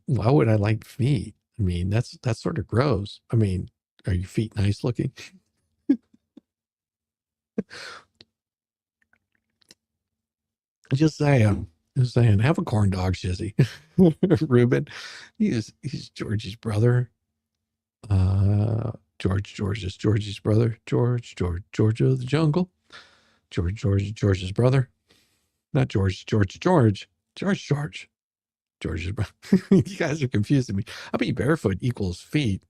Why would I like feet? I mean, that's sort of gross. I mean, are your feet nice looking? Just saying. Just saying. Have a corn dog, Shizzy. Ruben. He's Georgie's brother. George is Georgie's brother. Georgia of the jungle. George's brother. Not George's brother. You guys are confusing me. I mean, barefoot equals feet.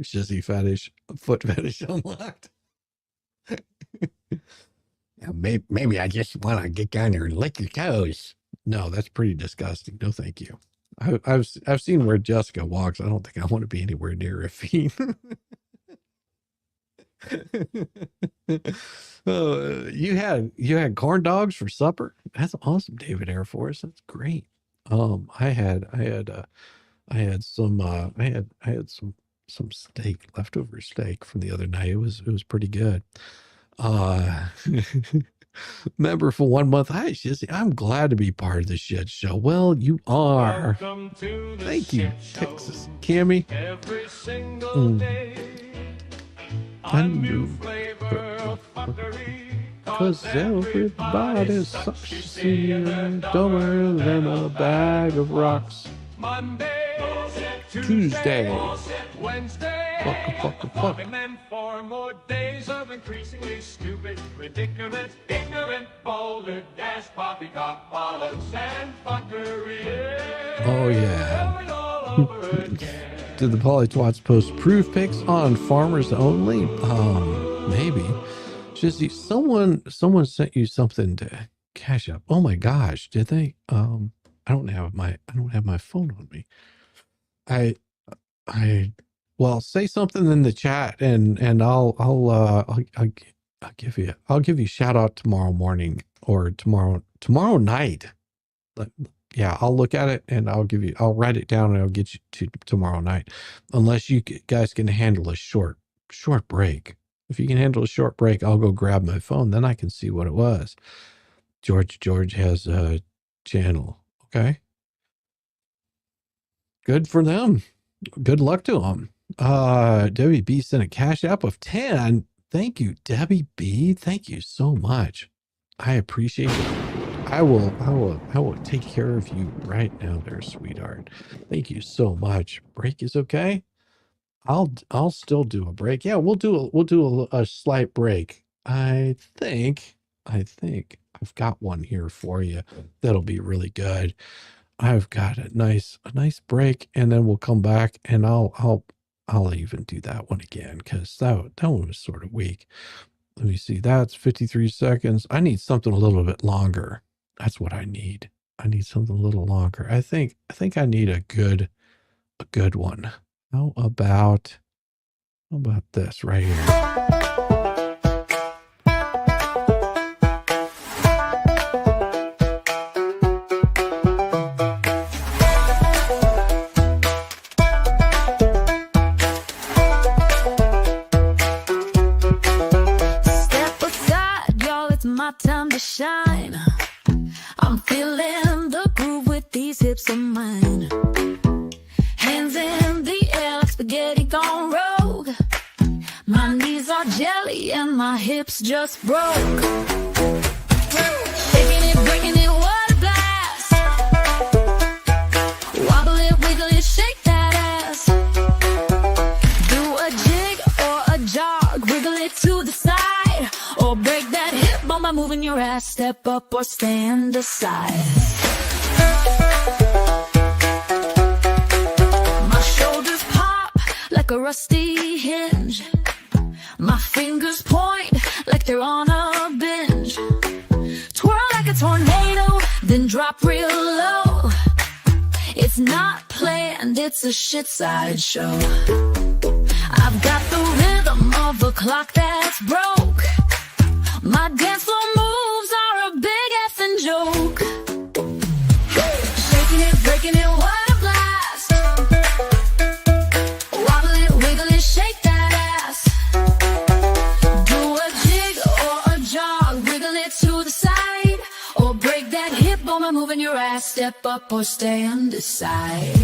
Shizzy fetish, foot fetish unlocked. Yeah, maybe I just want to get down there and lick your toes. No, that's pretty disgusting. No, thank you. I've seen where Jessica walks. I don't think I want to be anywhere near her feet. Oh, you had corn dogs for supper? That's awesome, David Air Force. That's great. I had some steak, leftover steak from the other night. It was pretty good. Member for 1 month. Hi, Shizzy. I'm glad to be part of the shit show. Well, you are. Thank you, Texas Cammy. Every single day, a new flavor of fuckery, 'Cause everybody's such, you see, and dumber than a bag of rocks. Monday, Tuesday, Wednesday, fuck. and then 4 more days of increasingly stupid, ridiculous, ignorant, boulder, dash, poppycock, bollocks, and fuckery. Oh, yeah. Going all over again. Did the Polytwats post proof pics on farmers only? Maybe. Shizzy, someone sent you something to Cash App. Oh my gosh, did they? I don't have my phone on me. Well, say something in the chat and I'll give you a shout out tomorrow morning or tomorrow night. Yeah, I'll look at it and I'll write it down and I'll get you to tomorrow night. Unless you guys can handle a short break. If you can handle a short break, I'll go grab my phone. Then I can see what it was. George has a channel. Okay. Good for them. Good luck to them. Debbie B sent a Cash App of 10. Thank you, Debbie B. Thank you so much. I appreciate it. I will take care of you right now there, sweetheart. Thank you so much. Break is okay. I'll still do a break. Yeah, we'll do a slight break. I think I've got one here for you that'll be really good. I've got a nice break, and then we'll come back and I'll I'll even do that one again because that one was sort of weak. Let me see. That's 53 seconds. I need something a little bit longer. That's what I need. I need something a little longer. I think I need a good one. How about this right here? Time to shine. I'm feeling the groove with these hips of mine. Hands in the air like spaghetti gone rogue. My knees are jelly and my hips just broke. Shaking it, breaking it, what a blast. Wobble it, wiggle it, shake that ass. Do a jig or a jog, wiggle it to the side, or break that hip by moving your ass. Step up or stand aside. My shoulders pop like a rusty hinge. My fingers point like they're on a binge. Twirl like a tornado, then drop real low. It's not planned, it's a shit sideshow. I've got the rhythm of a clock that's broke. My dance floor moves are a big effing joke. Shaking it, breaking it, what a blast. Wobble it, wiggle it, shake that ass. Do a jig or a jog, wiggle it to the side, or break that hip bone by moving your ass. Step up or stand aside.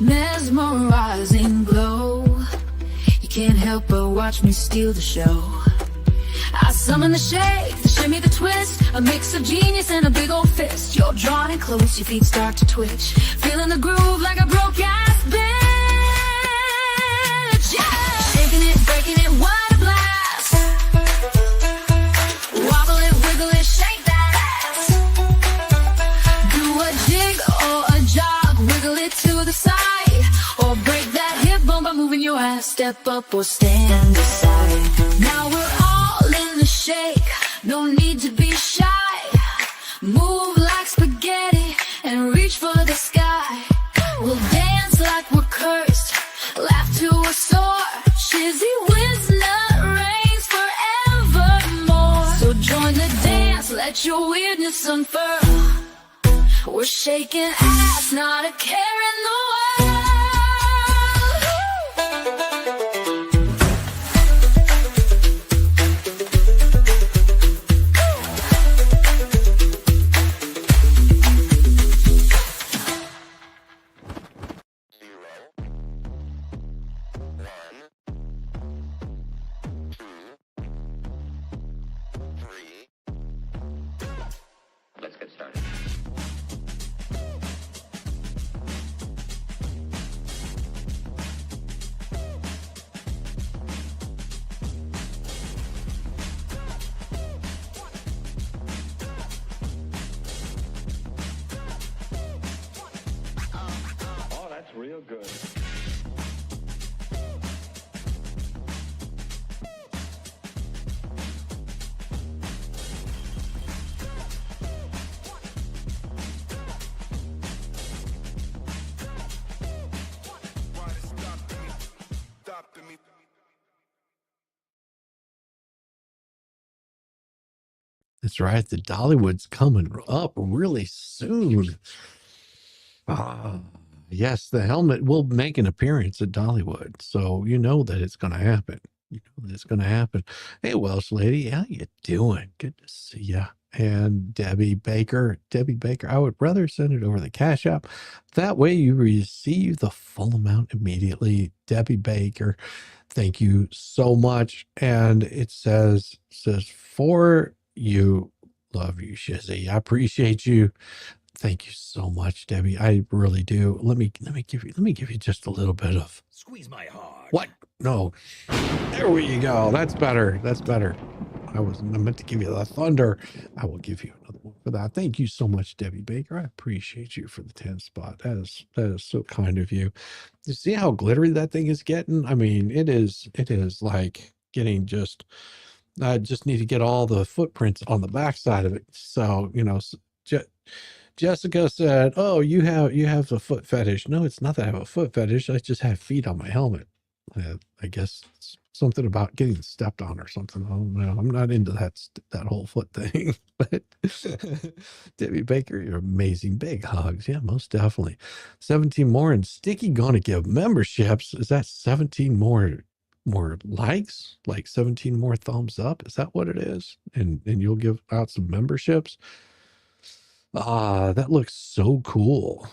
Mesmerizing glow. You can't help but watch me steal the show. I summon the shake, the shimmy, the twist, a mix of genius and a big old fist. You're drawn in close, your feet start to twitch, feeling the groove like a broke-ass bitch. Yeah! Shaking it, breaking it, what a blast. Wobble it, wiggle it, shake that ass. Do a jig or a jog, wiggle it to the side, or break that hip bone by moving your ass. Step up or stand aside. Now we're all in the shake, no need to be shy. Move like spaghetti and reach for the sky. We'll dance like we're cursed, laugh to a sore. Shizzy wins, nut reigns forevermore. So join the dance, let your weirdness unfurl. We're shaking ass, not a care in the world. Let's get started. Oh, that's real good. That's right. The Dollywood's coming up really soon. Yes, the helmet will make an appearance at Dollywood. So you know that it's going to happen. You know that it's going to happen. Hey, Welsh lady, how you doing? Good to see ya. And Debbie Baker, I would rather send it over the Cash App. That way you receive the full amount immediately. Debbie Baker, thank you so much. And it says for you, love you, Shizzy. I appreciate you. Thank you so much, Debbie. I really do. Let me give you just a little bit of Squeeze my heart. what? No. There we go. That's better. That's better. I meant to give you the thunder. I will give you another one for that. Thank you so much, Debbie Baker. I appreciate you for the 10 spot. That is so kind of you. You see how glittery that thing is getting? I mean, it is like getting just, I just need to get all the footprints on the backside of it. So, you know, Jessica said, "Oh, you have a foot fetish." No, it's not that I have a foot fetish. I just have feet on my helmet. I guess it's something about getting stepped on or something. I don't know. I'm not into that whole foot thing. But Debbie Baker, you're amazing. Big hugs. Yeah, most definitely. 17 more, and Sticky gonna give memberships. Is that 17 more likes? Like 17 more thumbs up? Is that what it is? And you'll give out some memberships? Ah, that looks so cool.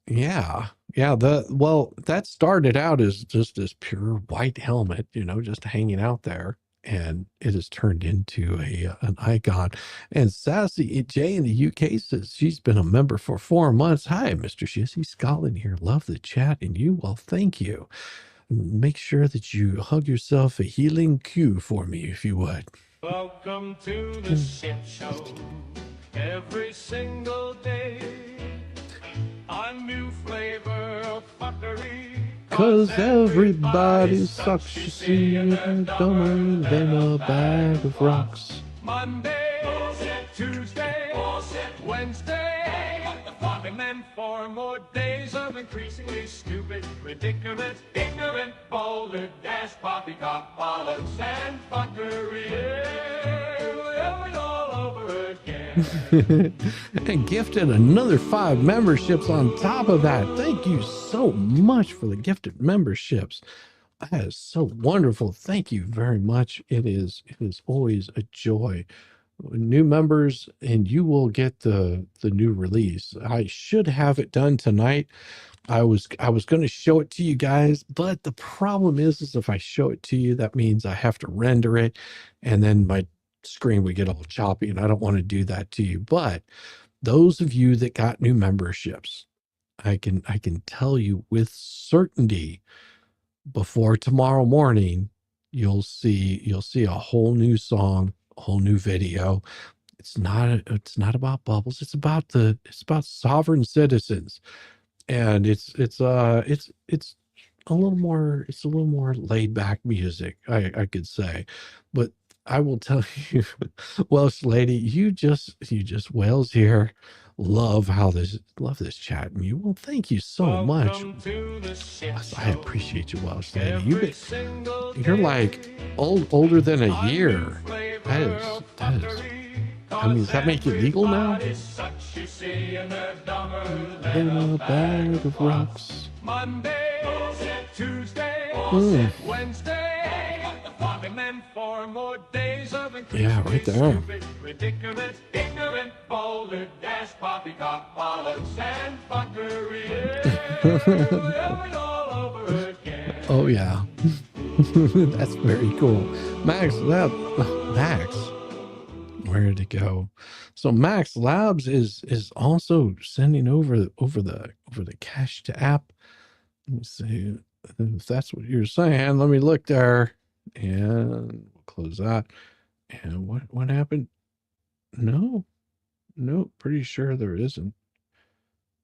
Yeah. Yeah, that started out as just this pure white helmet, you know, just hanging out there, and it has turned into an icon. And Sassy J in the UK says she's been a member for 4 months. Hi, Mr. Shizzy Scotland here. Love the chat, and you, well, thank you. Make sure that you hug yourself a healing cue for me, if you would. Welcome to the shit show. Every single day, a new flavor of fuckery. 'Cause everybody sucks, you see, and dumber than a bag of rocks. Monday, bullshit. Tuesday, bullshit. Wednesday, and then 4 more days of increasingly stupid, ridiculous, ignorant, boulder, dash, poppycock, bollocks, and fuckery. Yeah, it all over again. And gifted another 5 memberships on top of that. Thank you so much for the gifted memberships. That is so wonderful. Thank you very much. It is always a joy. New members, and you will get the new release. I should have it done tonight. I was going to show it to you guys, but the problem is if I show it to you, that means I have to render it, and then my screen would get all choppy, and I don't want to do that to you. But those of you that got new memberships, I can tell you with certainty, before tomorrow morning, you'll see a whole new song, a whole new video. It's not about bubbles. It's about sovereign citizens, and it's a little more laid back music, I could say. But I will tell you, Welsh lady, you just Wales here love this chat, and you, well, thank you so much. I appreciate you, Welsh lady. You're like older than a year. That is I mean, does that make it legal now? In a bag of rocks. Monday, Tuesday, Wednesday, and then 4 more days of Yeah, right there. ridiculous, ignorant, boulder, dash, poppycock, bollocks, and fuckery. Yeah, all over again. Oh yeah. That's very cool. Max, where did it go? So Max Labs is also sending over the cash to app. Let me see if that's what you're saying. Let me look there, and we'll close that. And what happened? No, pretty sure there isn't.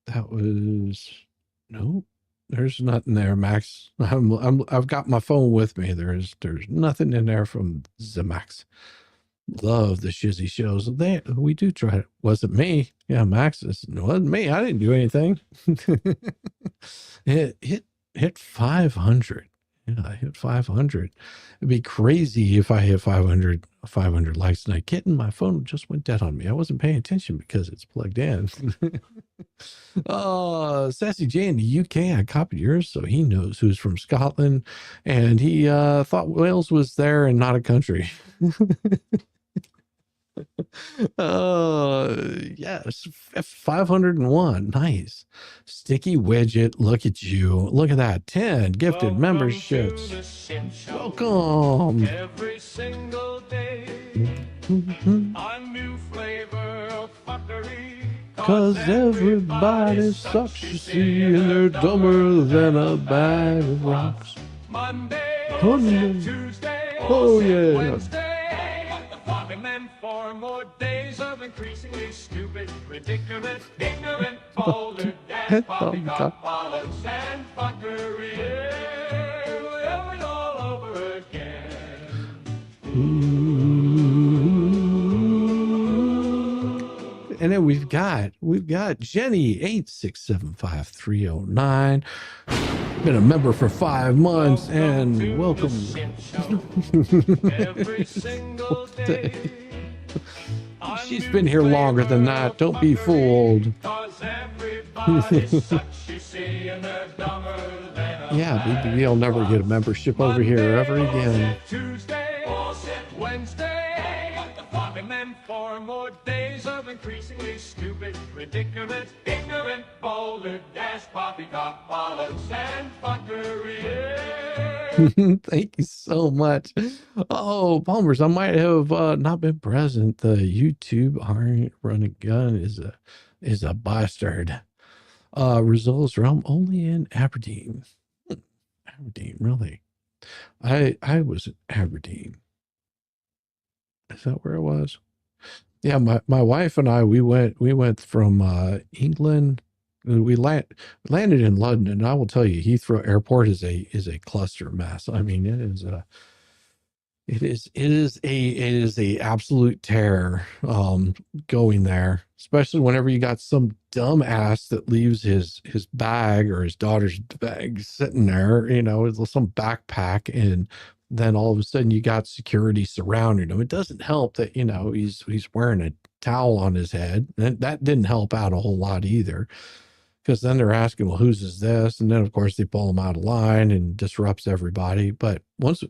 That was no. There's nothing there, Max. I've got my phone with me. There's nothing in there from the Max. Love the Shizzy shows. We do try it. Wasn't me. Yeah, Max. It wasn't me. I didn't do anything. Hit 500. Yeah, I hit 500. It'd be crazy if I hit 500 likes tonight. Kitten, my phone just went dead on me. I wasn't paying attention because it's plugged in. Oh, Sassy J in the UK, I copied yours so he knows who's from Scotland, and he thought Wales was there and not a country. Yes, 501. Nice. Sticky Widget, look at you. Look at that. 10 gifted memberships. Welcome. Every single day, a new flavor of fuckery. 'Cause everybody sucks, you see, and they're dumber than a bag of rocks. Monday, Monday. Tuesday, Oh, yeah. Wednesday, increasingly stupid predicament, ignorant, boulder, dash, poppycock, bollocks, and fuckery. We're going all over again. And then we've got Jenny 8675309. Been a member for 5 months, and welcome. Every single day. She's been here longer than that. Don't be fooled. Yeah, BBB will never get a membership over here ever again. Tuesday, or Wednesday, and then 4 more days of increasingly stupid predicaments, ignorant, boulder, dash, poppycock, bollocks, and fuckery. Thank you so much. Oh, Palmers, I might have not been present. The YouTube iron running gun is a bastard. Results realm only in Aberdeen. Aberdeen, really? I was in Aberdeen. Is that where it was? Yeah, my wife and I, we went from England. We landed in London, and I will tell you, Heathrow Airport is a cluster mess. I mean, it is a absolute terror going there, especially whenever you got some dumb ass that leaves his bag or his daughter's bag sitting there, with some backpack, and then all of a sudden you got security surrounding him. It doesn't help that he's wearing a towel on his head. That didn't help out a whole lot either, because then they're asking, well, whose is this? And then of course they pull him out of line and disrupts everybody. But once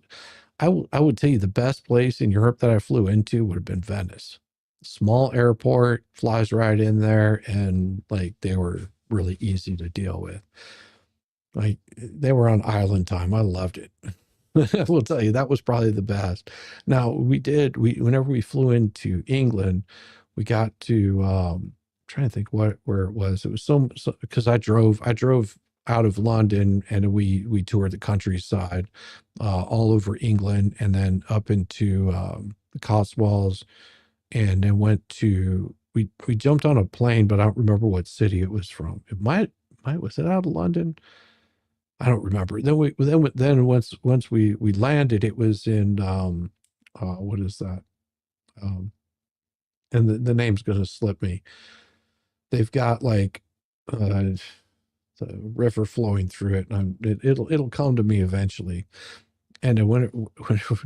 I would tell you, the best place in Europe that I flew into would have been Venice. Small airport, flies right in there, and like they were really easy to deal with. Like they were on island time. I loved it. I will tell you, that was probably the best. Now whenever we flew into England, we got to trying to think where it was. It was because I drove out of London, and we toured the countryside all over England, and then up into the Cotswolds, and then we jumped on a plane, but I don't remember what city it was from. Was it out of London? I don't remember. Then once we landed, it was in what is that? And the name's gonna slip me. They've got like the river flowing through it, and it'll come to me eventually. And then when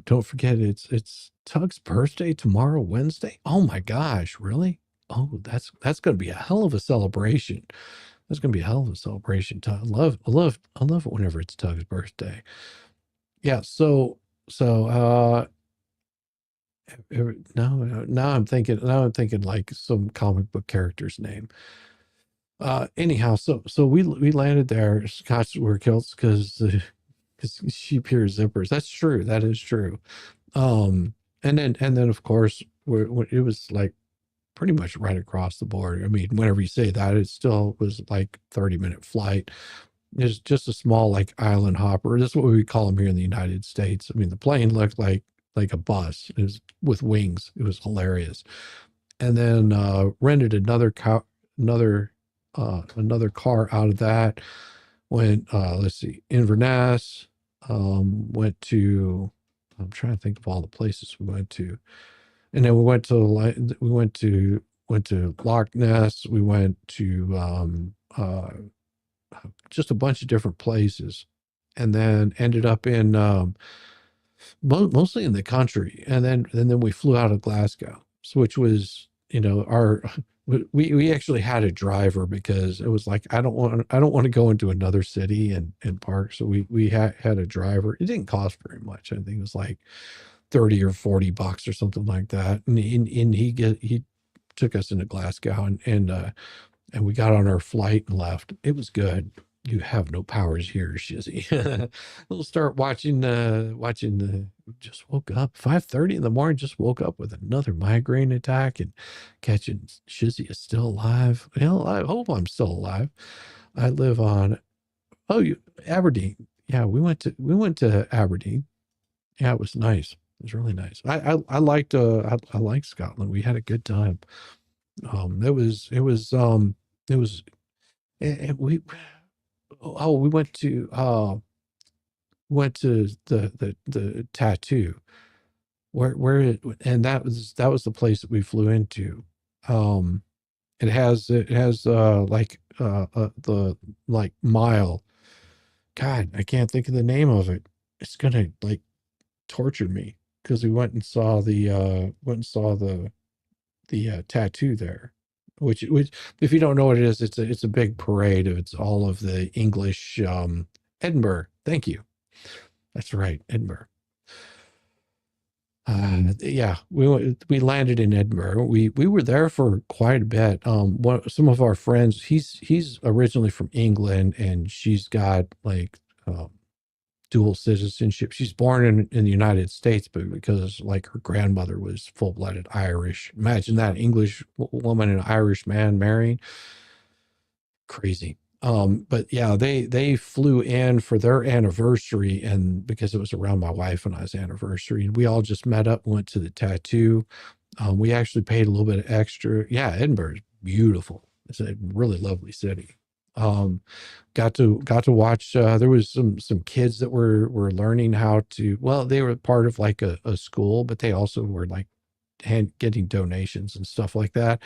don't forget, it's Tug's birthday tomorrow, Wednesday. Oh my gosh, really? Oh, that's gonna be a hell of a celebration. That's gonna be a hell of a celebration. I love it whenever it's Tug's birthday. Yeah. So now I'm thinking like some comic book character's name. Anyhow, so we landed there. Scots were kilts because sheep hear zippers. That's true. That is true. And then of course it was like pretty much right across the border. I mean, whenever you say that, it still was like 30-minute flight. It's just a small like island hopper. That's what we call them here in the United States. I mean, the plane looked like a bus. It was with wings. It was hilarious. And then rented another car out of that. Went let's see, Inverness. Went to, I'm trying to think of all the places we went to. And then we went to Loch Ness. We went to just a bunch of different places, and then ended up in mostly in the country. And then we flew out of Glasgow, which was, we actually had a driver, because it was like, I don't want to go into another city and park. So we had a driver. It didn't cost very much. I think it was like $30 or $40 or something like that. And he took us into Glasgow, and we got on our flight and left. It was good. You have no powers here, Shizzy. We'll start watching just woke up 5:30 in the morning, just woke up with another migraine attack, and catching Shizzy is still alive. Well, I hope I'm still alive. I live on Aberdeen. Yeah, we went to Aberdeen. Yeah, it was nice. It was really nice. I liked Scotland. We had a good time. It was, we, oh, we went to the tattoo and that was the place that we flew into. Um, it has like the like mile. God, I can't think of the name of it. It's gonna like torture me because we went and saw the tattoo there, which if you don't know what it is, it's a big parade. It's all of the English Edinburgh. Thank you. That's right, Edinburgh. Yeah, we landed in Edinburgh. We were there for quite a bit. Some of our friends. He's originally from England, and she's got like dual citizenship. She's born in the United States, but because like her grandmother was full-blooded Irish. Imagine that English woman and an Irish man marrying. Crazy. But yeah, they flew in for their anniversary, and because it was around my wife and I's anniversary, and we all just met up, went to the tattoo. We actually paid a little bit of extra. Yeah, Edinburgh is beautiful. It's a really lovely city. Got to watch. There was some kids that were learning how to. Well, they were part of like a school, but they also were like getting donations and stuff like that.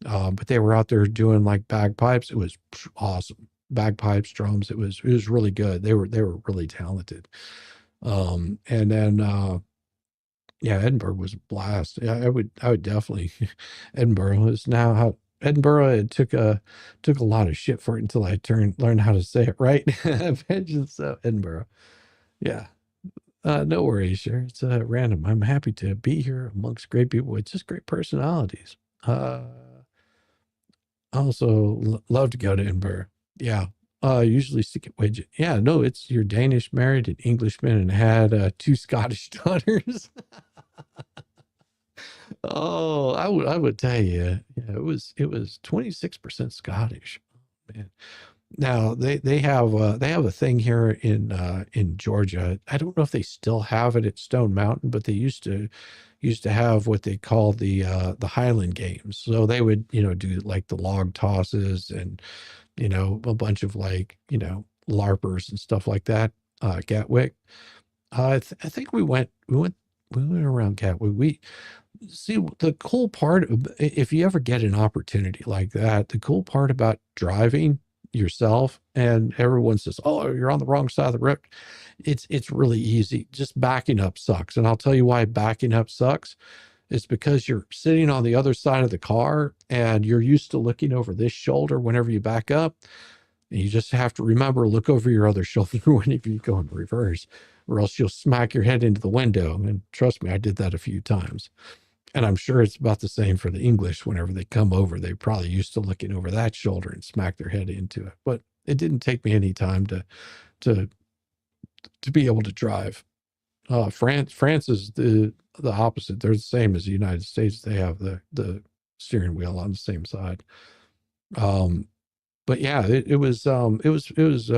But they were out there doing like bagpipes. It was awesome. Bagpipes, drums. It was really good. They were really talented. And then yeah, Edinburgh was a blast. Yeah, I would definitely Edinburgh is now how Edinburgh, it took a lot of shit for it until I learned how to say it right. Vengeance, so Edinburgh. Yeah. No worries, sure. It's random. I'm happy to be here amongst great people with just great personalities. Also love to go to Edinburgh. Yeah. Usually stick at widget. Yeah, no, it's you're Danish, married an Englishman, and had two Scottish daughters. Oh, I would tell you, yeah, it was 26% Scottish. Man. Now they have a thing here in Georgia. I don't know if they still have it at Stone Mountain, but they used to have what they call the Highland Games. So they would, do like the log tosses and, a bunch of like, LARPers and stuff like that. Gatwick. I think we went around Gatwick. We see the cool part if you ever get an opportunity like that, the cool part about driving yourself and everyone says, "Oh, you're on the wrong side of the road." It's really easy. Just backing up sucks. And I'll tell you why backing up sucks. It's because you're sitting on the other side of the car and you're used to looking over this shoulder whenever you back up. And you just have to remember, look over your other shoulder whenever you go in reverse, or else you'll smack your head into the window. And trust me, I did that a few times. And I'm sure it's about the same for the English. Whenever they come over, they're probably used to looking over that shoulder and smack their head into it. But it didn't take me any time to be able to drive. France is the opposite. They're the same as the United States. They have the steering wheel on the same side. But yeah, it was just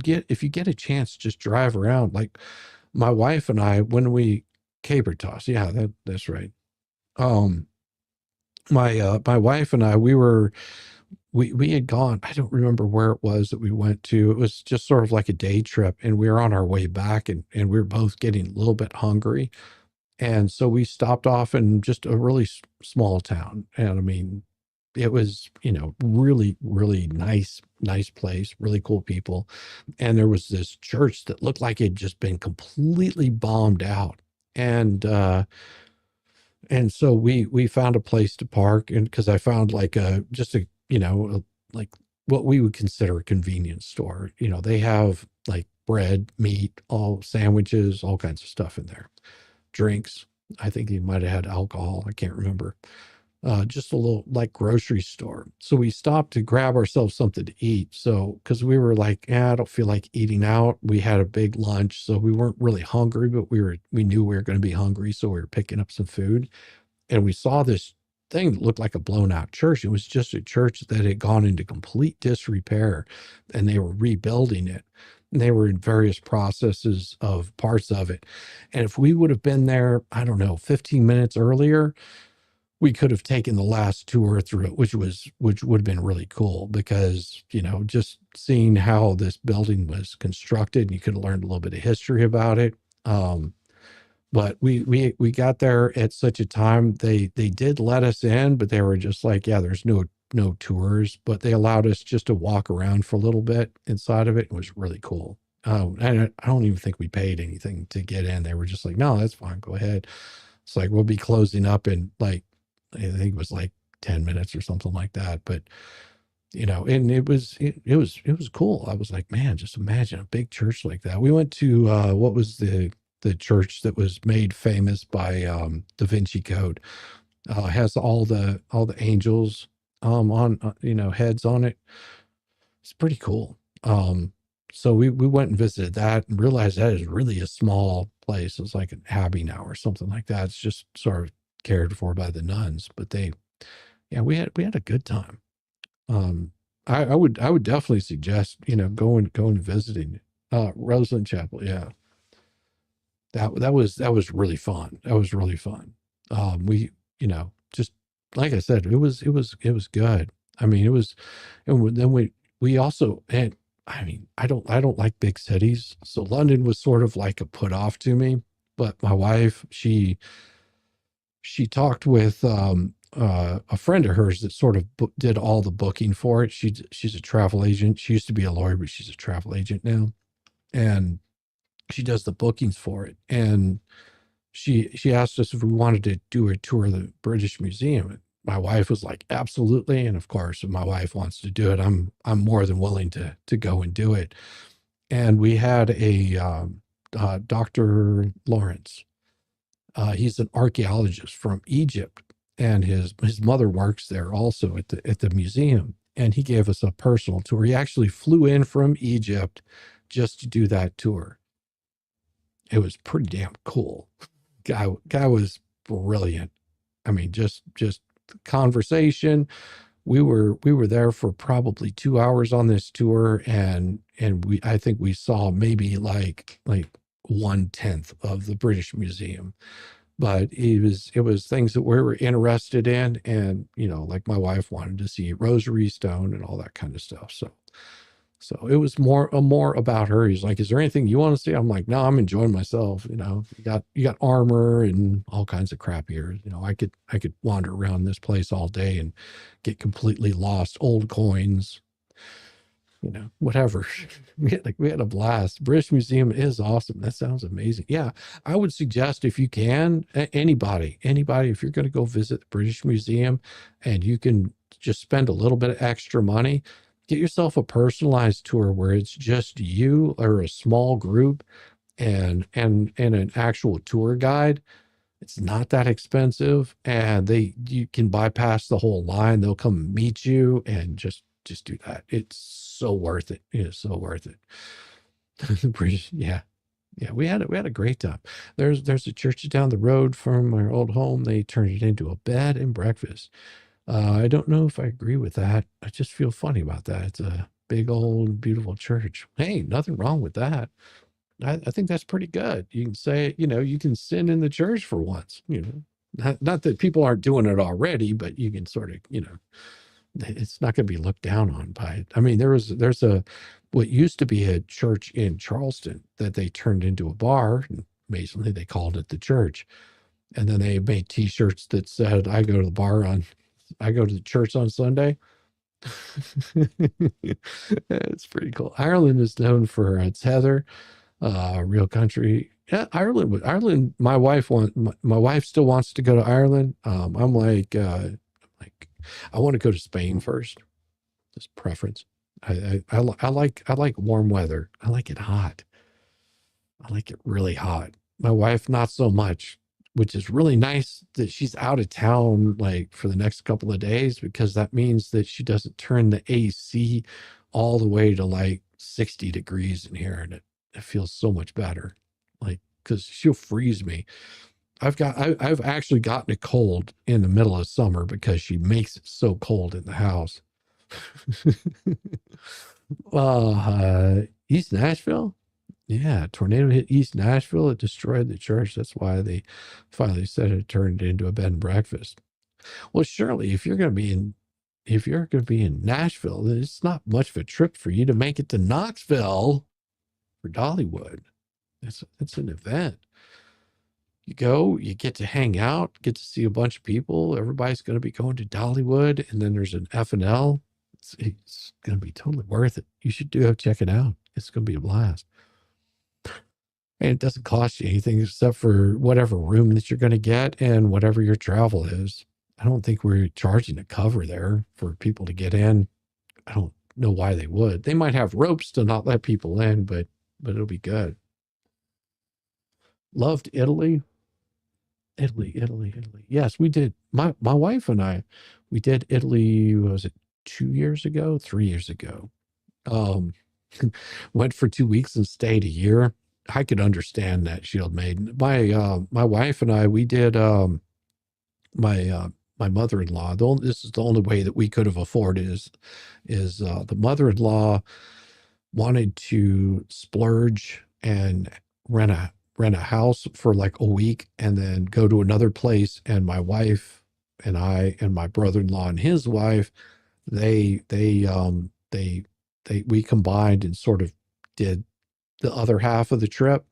if you get a chance, just drive around. Like my wife and I, when we caber toss, yeah, that's right. Um, my wife and I, we had gone, I don't remember where it was that we went to. It was just sort of like a day trip, and we were on our way back, and we were both getting a little bit hungry. And so we stopped off in just a really small town. And I mean, it was, really, really nice place, really cool people. And there was this church that looked like it'd just been completely bombed out. And so we found a place to park, and because I found like just like what we would consider a convenience store. They have like bread, meat, all sandwiches, all kinds of stuff in there. Drinks. I think he might have had alcohol. I can't remember. Just a little like grocery store. So we stopped to grab ourselves something to eat. So, because we were like, I don't feel like eating out. We had a big lunch, so we weren't really hungry, but we knew we were going to be hungry, so we were picking up some food. And we saw this thing that looked like a blown out church. It was just a church that had gone into complete disrepair, and they were rebuilding it. And they were in various processes of parts of it. And if we would have been there, I don't know, 15 minutes earlier, we could have taken the last tour through it, which would have been really cool because, you know, just seeing how this building was constructed, and you could have learned a little bit of history about it. But we got there at such a time, they did let us in, but they were just like, yeah, there's no tours, but they allowed us just to walk around for a little bit inside of it. It was really cool. And I don't even think we paid anything to get in. They were just like, no, that's fine, go ahead. It's like, we'll be closing up in like, I think it was like 10 minutes or something like that. But, you know, and it was cool. I was like, man, just imagine a big church like that. We went to, what was the church that was made famous by, Da Vinci Code, has all the angels, on, you know, heads on it. It's pretty cool. So we went and visited that and realized that is really a small place. It's like an abbey now or something like that. It's just sort of cared for by the nuns, but yeah, we had a good time. I would definitely suggest, you know, going and visiting, Roseland Chapel. Yeah. That was really fun. That was really fun. We, you know, just like I said, it was good. I mean, it was, and then we also had, I mean, I don't like big cities. So London was sort of like a put off to me, but my wife, she talked with, a friend of hers that sort of did all the booking for it. She's a travel agent. She used to be a lawyer, but she's a travel agent now. And she does the bookings for it. And she asked us if we wanted to do a tour of the British Museum. And my wife was like, absolutely. And of course, if my wife wants to do it, I'm more than willing to go and do it. And we had a, Dr. Lawrence. He's an archaeologist from Egypt, and his mother works there also at the museum. And he gave us a personal tour. He actually flew in from Egypt just to do that tour. It was pretty damn cool. Guy was brilliant. I mean, just conversation. We were there for probably 2 hours on this tour, and I think we saw maybe like 1/10 of the British Museum. But it was things that we were interested in, and, you know, like my wife wanted to see Rosary Stone and all that kind of stuff. So it was more about her. He's like, is there anything you want to see? I'm like, no, I'm enjoying myself. You know, you got armor and all kinds of crap here. You know, I could wander around this place all day and get completely lost. Old coins, you know, whatever. we had a blast. British Museum is awesome. That sounds amazing. Yeah, I would suggest, if you can, anybody, if you're going to go visit the British Museum and you can just spend a little bit of extra money, get yourself a personalized tour where it's just you or a small group and an actual tour guide. It's not that expensive, and you can bypass the whole line. They'll come meet you and just do that. It's so worth it. It is so worth it. The British, yeah. Yeah, we had a great time. There's a church down the road from our old home. They turned it into a bed and breakfast. I don't know if I agree with that. I just feel funny about that. It's a big old beautiful church. Hey, nothing wrong with that. I think that's pretty good. You can say, you know, you can sin in the church for once, you know, not that people aren't doing it already, but you can sort of, you know, it's not going to be looked down on by it. I mean, there's what used to be a church in Charleston that they turned into a bar. And amazingly, they called it the church. And then they made t-shirts that said, I go to the church on Sunday. It's pretty cool. Ireland is known for its heather, real country. Yeah, Ireland. My wife still wants to go to Ireland. I'm like, I want to go to Spain first. Just preference. I like warm weather. I like it hot. I like it really hot. My wife, not so much, which is really nice that she's out of town like for the next couple of days, because that means that she doesn't turn the AC all the way to like 60 degrees in here, and it feels so much better. Like, because she'll freeze me. I've actually gotten a cold in the middle of summer because she makes it so cold in the house. East Nashville. Yeah, tornado hit East Nashville. It destroyed the church. That's why they finally said it turned into a bed and breakfast. Well, surely if you're going to be in Nashville, then it's not much of a trip for you to make it to Knoxville for Dollywood. It's an event. You go, you get to hang out, get to see a bunch of people. Everybody's going to be going to Dollywood, and then there's an F&L. It's going to be totally worth it. You should check it out. It's going to be a blast. And it doesn't cost you anything except for whatever room that you're going to get and whatever your travel is. I don't think we're charging a cover there for people to get in. I don't know why they would. They might have ropes to not let people in, but it'll be good. Loved Italy. Italy. Yes, we did. My wife and I, we did Italy, was it 2 years ago, 3 years ago? Went for 2 weeks and stayed a year. I could understand that, Shield Maiden. My wife and I, we did my mother-in-law. This is the only way that we could have afforded is the mother-in-law wanted to splurge and rent a house for like a week and then go to another place. And my wife and I and my brother-in-law and his wife, we combined and sort of did the other half of the trip.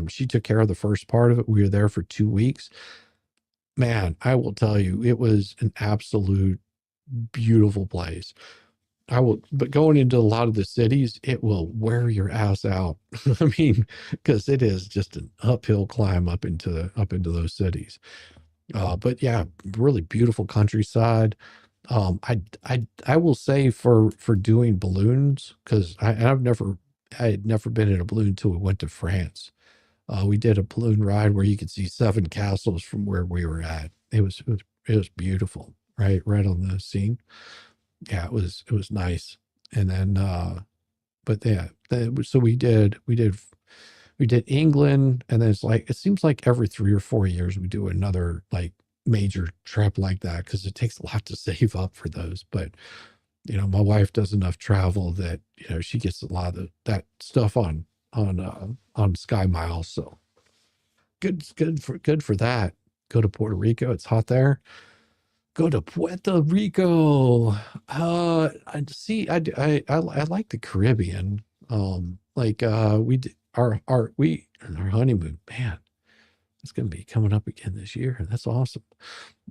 She took care of the first part of it. We were there for 2 weeks. Man, I will tell you, it was an absolute beautiful place. But going into a lot of the cities, it will wear your ass out. I mean, because it is just an uphill climb up into those cities. But yeah, really beautiful countryside. I will say for doing balloons, because I had never been in a balloon until we went to France. We did a balloon ride where you could see 7 castles from where we were at. It was beautiful, right on the scene. Yeah, it was nice. And then, but yeah, so we did England, and then it seems like every 3 or 4 years we do another like major trip like that because it takes a lot to save up for those. But my wife does enough travel that she gets a lot of that stuff on Sky Miles. So good for that. Go to Puerto Rico. It's hot there. Go to Puerto Rico. I like the Caribbean. We did our honeymoon. Man, it's gonna be coming up again this year. That's awesome.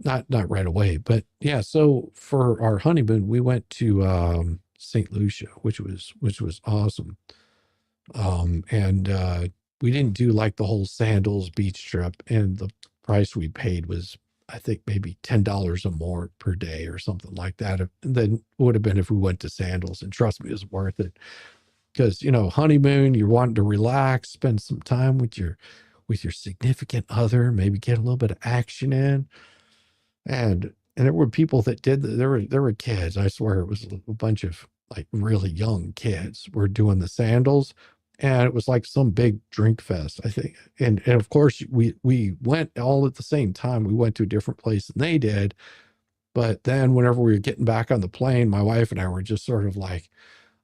Not right away, but yeah. So for our honeymoon, we went to St. Lucia, which was awesome. And we didn't do like the whole Sandals beach trip, and the price we paid was, I think, maybe $10 or more per day or something like that. Than would have been if we went to Sandals. And trust me, it was worth it. Because honeymoon, you're wanting to relax, spend some time with your significant other, maybe get a little bit of action in. And there were people that did there were kids. I swear it was a bunch of like really young kids were doing the Sandals. And it was like some big drink fest, I think. And of course, we went all at the same time. We went to a different place than they did. But then whenever we were getting back on the plane, my wife and I were just sort of like,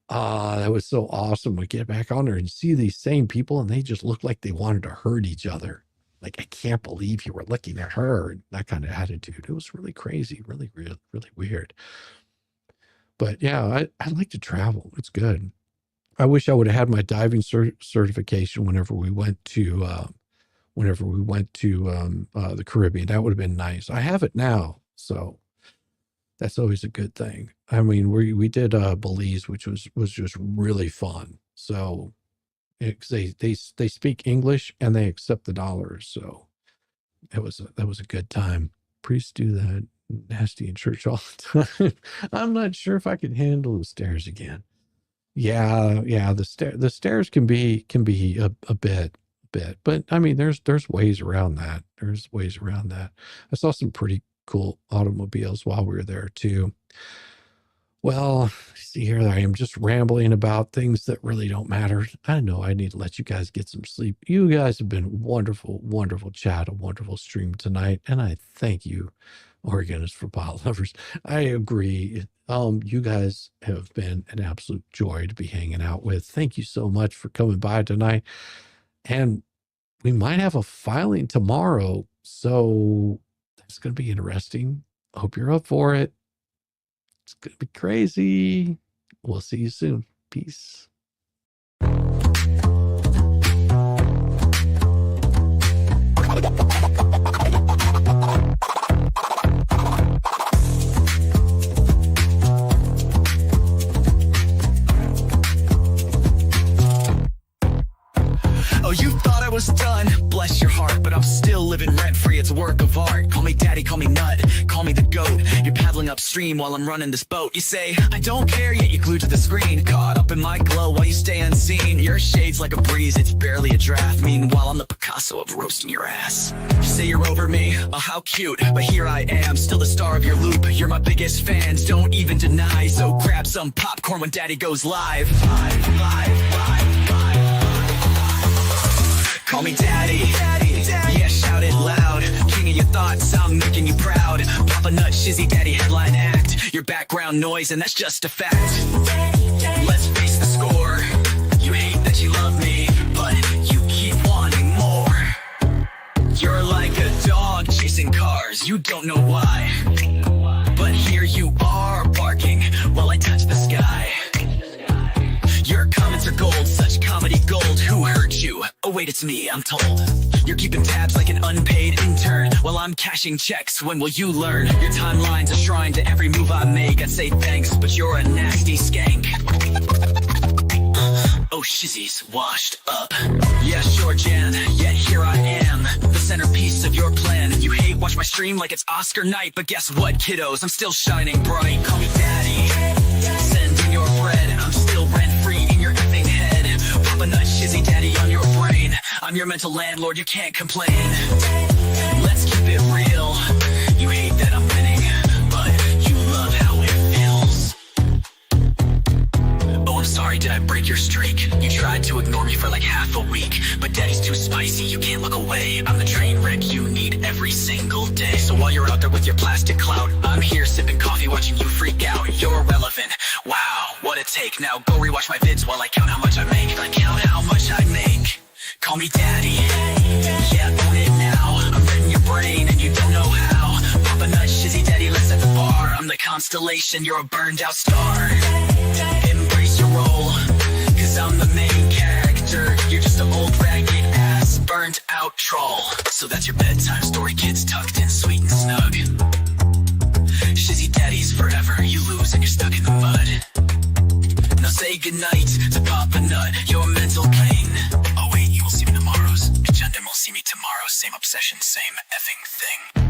that was so awesome. We get back on there and see these same people, and they just looked like they wanted to hurt each other. Like, I can't believe you were looking at her, and that kind of attitude. It was really crazy, really weird. But yeah, I like to travel. It's good. I wish I would have had my diving certification whenever we went to the Caribbean. That would have been nice. I have it now, so that's always a good thing. I mean, we did Belize, which was just really fun. So they speak English and they accept the dollars. So that was a good time. Priests do that nasty in church all the time. I'm not sure if I could handle the stairs again. Yeah, the stairs can be a bit, but I mean, there's ways around that. There's ways around that. I saw some pretty cool automobiles while we were there too. Well, see, here I am just rambling about things that really don't matter. I know I need to let you guys get some sleep. You guys have been wonderful chat, a wonderful stream tonight, and I thank you, Organist for Pile Lovers. I agree. You guys have been an absolute joy to be hanging out with. Thank you so much for coming by tonight. And we might have a filing tomorrow, so It's going to be interesting. I hope you're up for it. It's going to be crazy. We'll see you soon. Peace. Oh, you thought I was done, bless your heart, but I'm still living rent-free, it's a work of art. Call me daddy, call me nut, call me the goat. You're paddling upstream while I'm running this boat. You say, I don't care, yet you're glued to the screen. Caught up in my glow while you stay unseen. Your shade's like a breeze, it's barely a draft. Meanwhile, I'm the Picasso of roasting your ass. You say you're over me, oh how cute, but here I am, still the star of your loop. You're my biggest fans, don't even deny. So grab some popcorn when daddy goes live. Call me daddy, yeah, shout it loud. King of your thoughts, I'm making you proud. Papa Nut, Shizzy Daddy, headline act. Your background noise, and that's just a fact. Let's face the score. You hate that you love me, but you keep wanting more. You're like a dog chasing cars, you don't know why. But here you are, barking while I touch the sky. Your comments are gold, such comedy gold. Who hurt you? Oh wait, it's me, I'm told. You're keeping tabs like an unpaid intern while I'm cashing checks. When will you learn? Your timeline's a shrine to every move I make. I'd say thanks, but you're a nasty skank. Oh, Shizzy's washed up. Yeah, sure, Jan, yet here I am, the centerpiece of your plan. You hate watch my stream like it's Oscar night, but guess what, kiddos? I'm still shining bright. Call me daddy, send in your bread. I'm still rent-free in your effing head. Papa Nut, Shizzy Daddy on your brain. I'm your mental landlord, you can't complain. Let's keep it real. You hate that I'm winning, but you love how it feels. Oh, I'm sorry, did I break your streak? You tried to ignore me for like half a week, but daddy's too spicy, you can't look away. I'm the train wreck you need every single day. So while you're out there with your plastic clout, I'm here sipping coffee watching you freak out. You're irrelevant, wow, what a take. Now go rewatch my vids while I count how much I make. I count how much I make. Call me daddy, yeah, own it now. I'm reading your brain and you don't know how. Papa Nut, Shizzy Daddy, let's set the bar. I'm the constellation, you're a burned out star. Embrace your role, cause I'm the main character. You're just an old ragged ass, burnt out troll. So that's your bedtime story, kids tucked in sweet and snug. Shizzy Daddy's forever, you lose and you're stuck in the mud. Now say goodnight to Papa Nut, your mental pain. Oh wait, you will see me tomorrow's. Agenda will see me tomorrow, same obsession, same effing thing.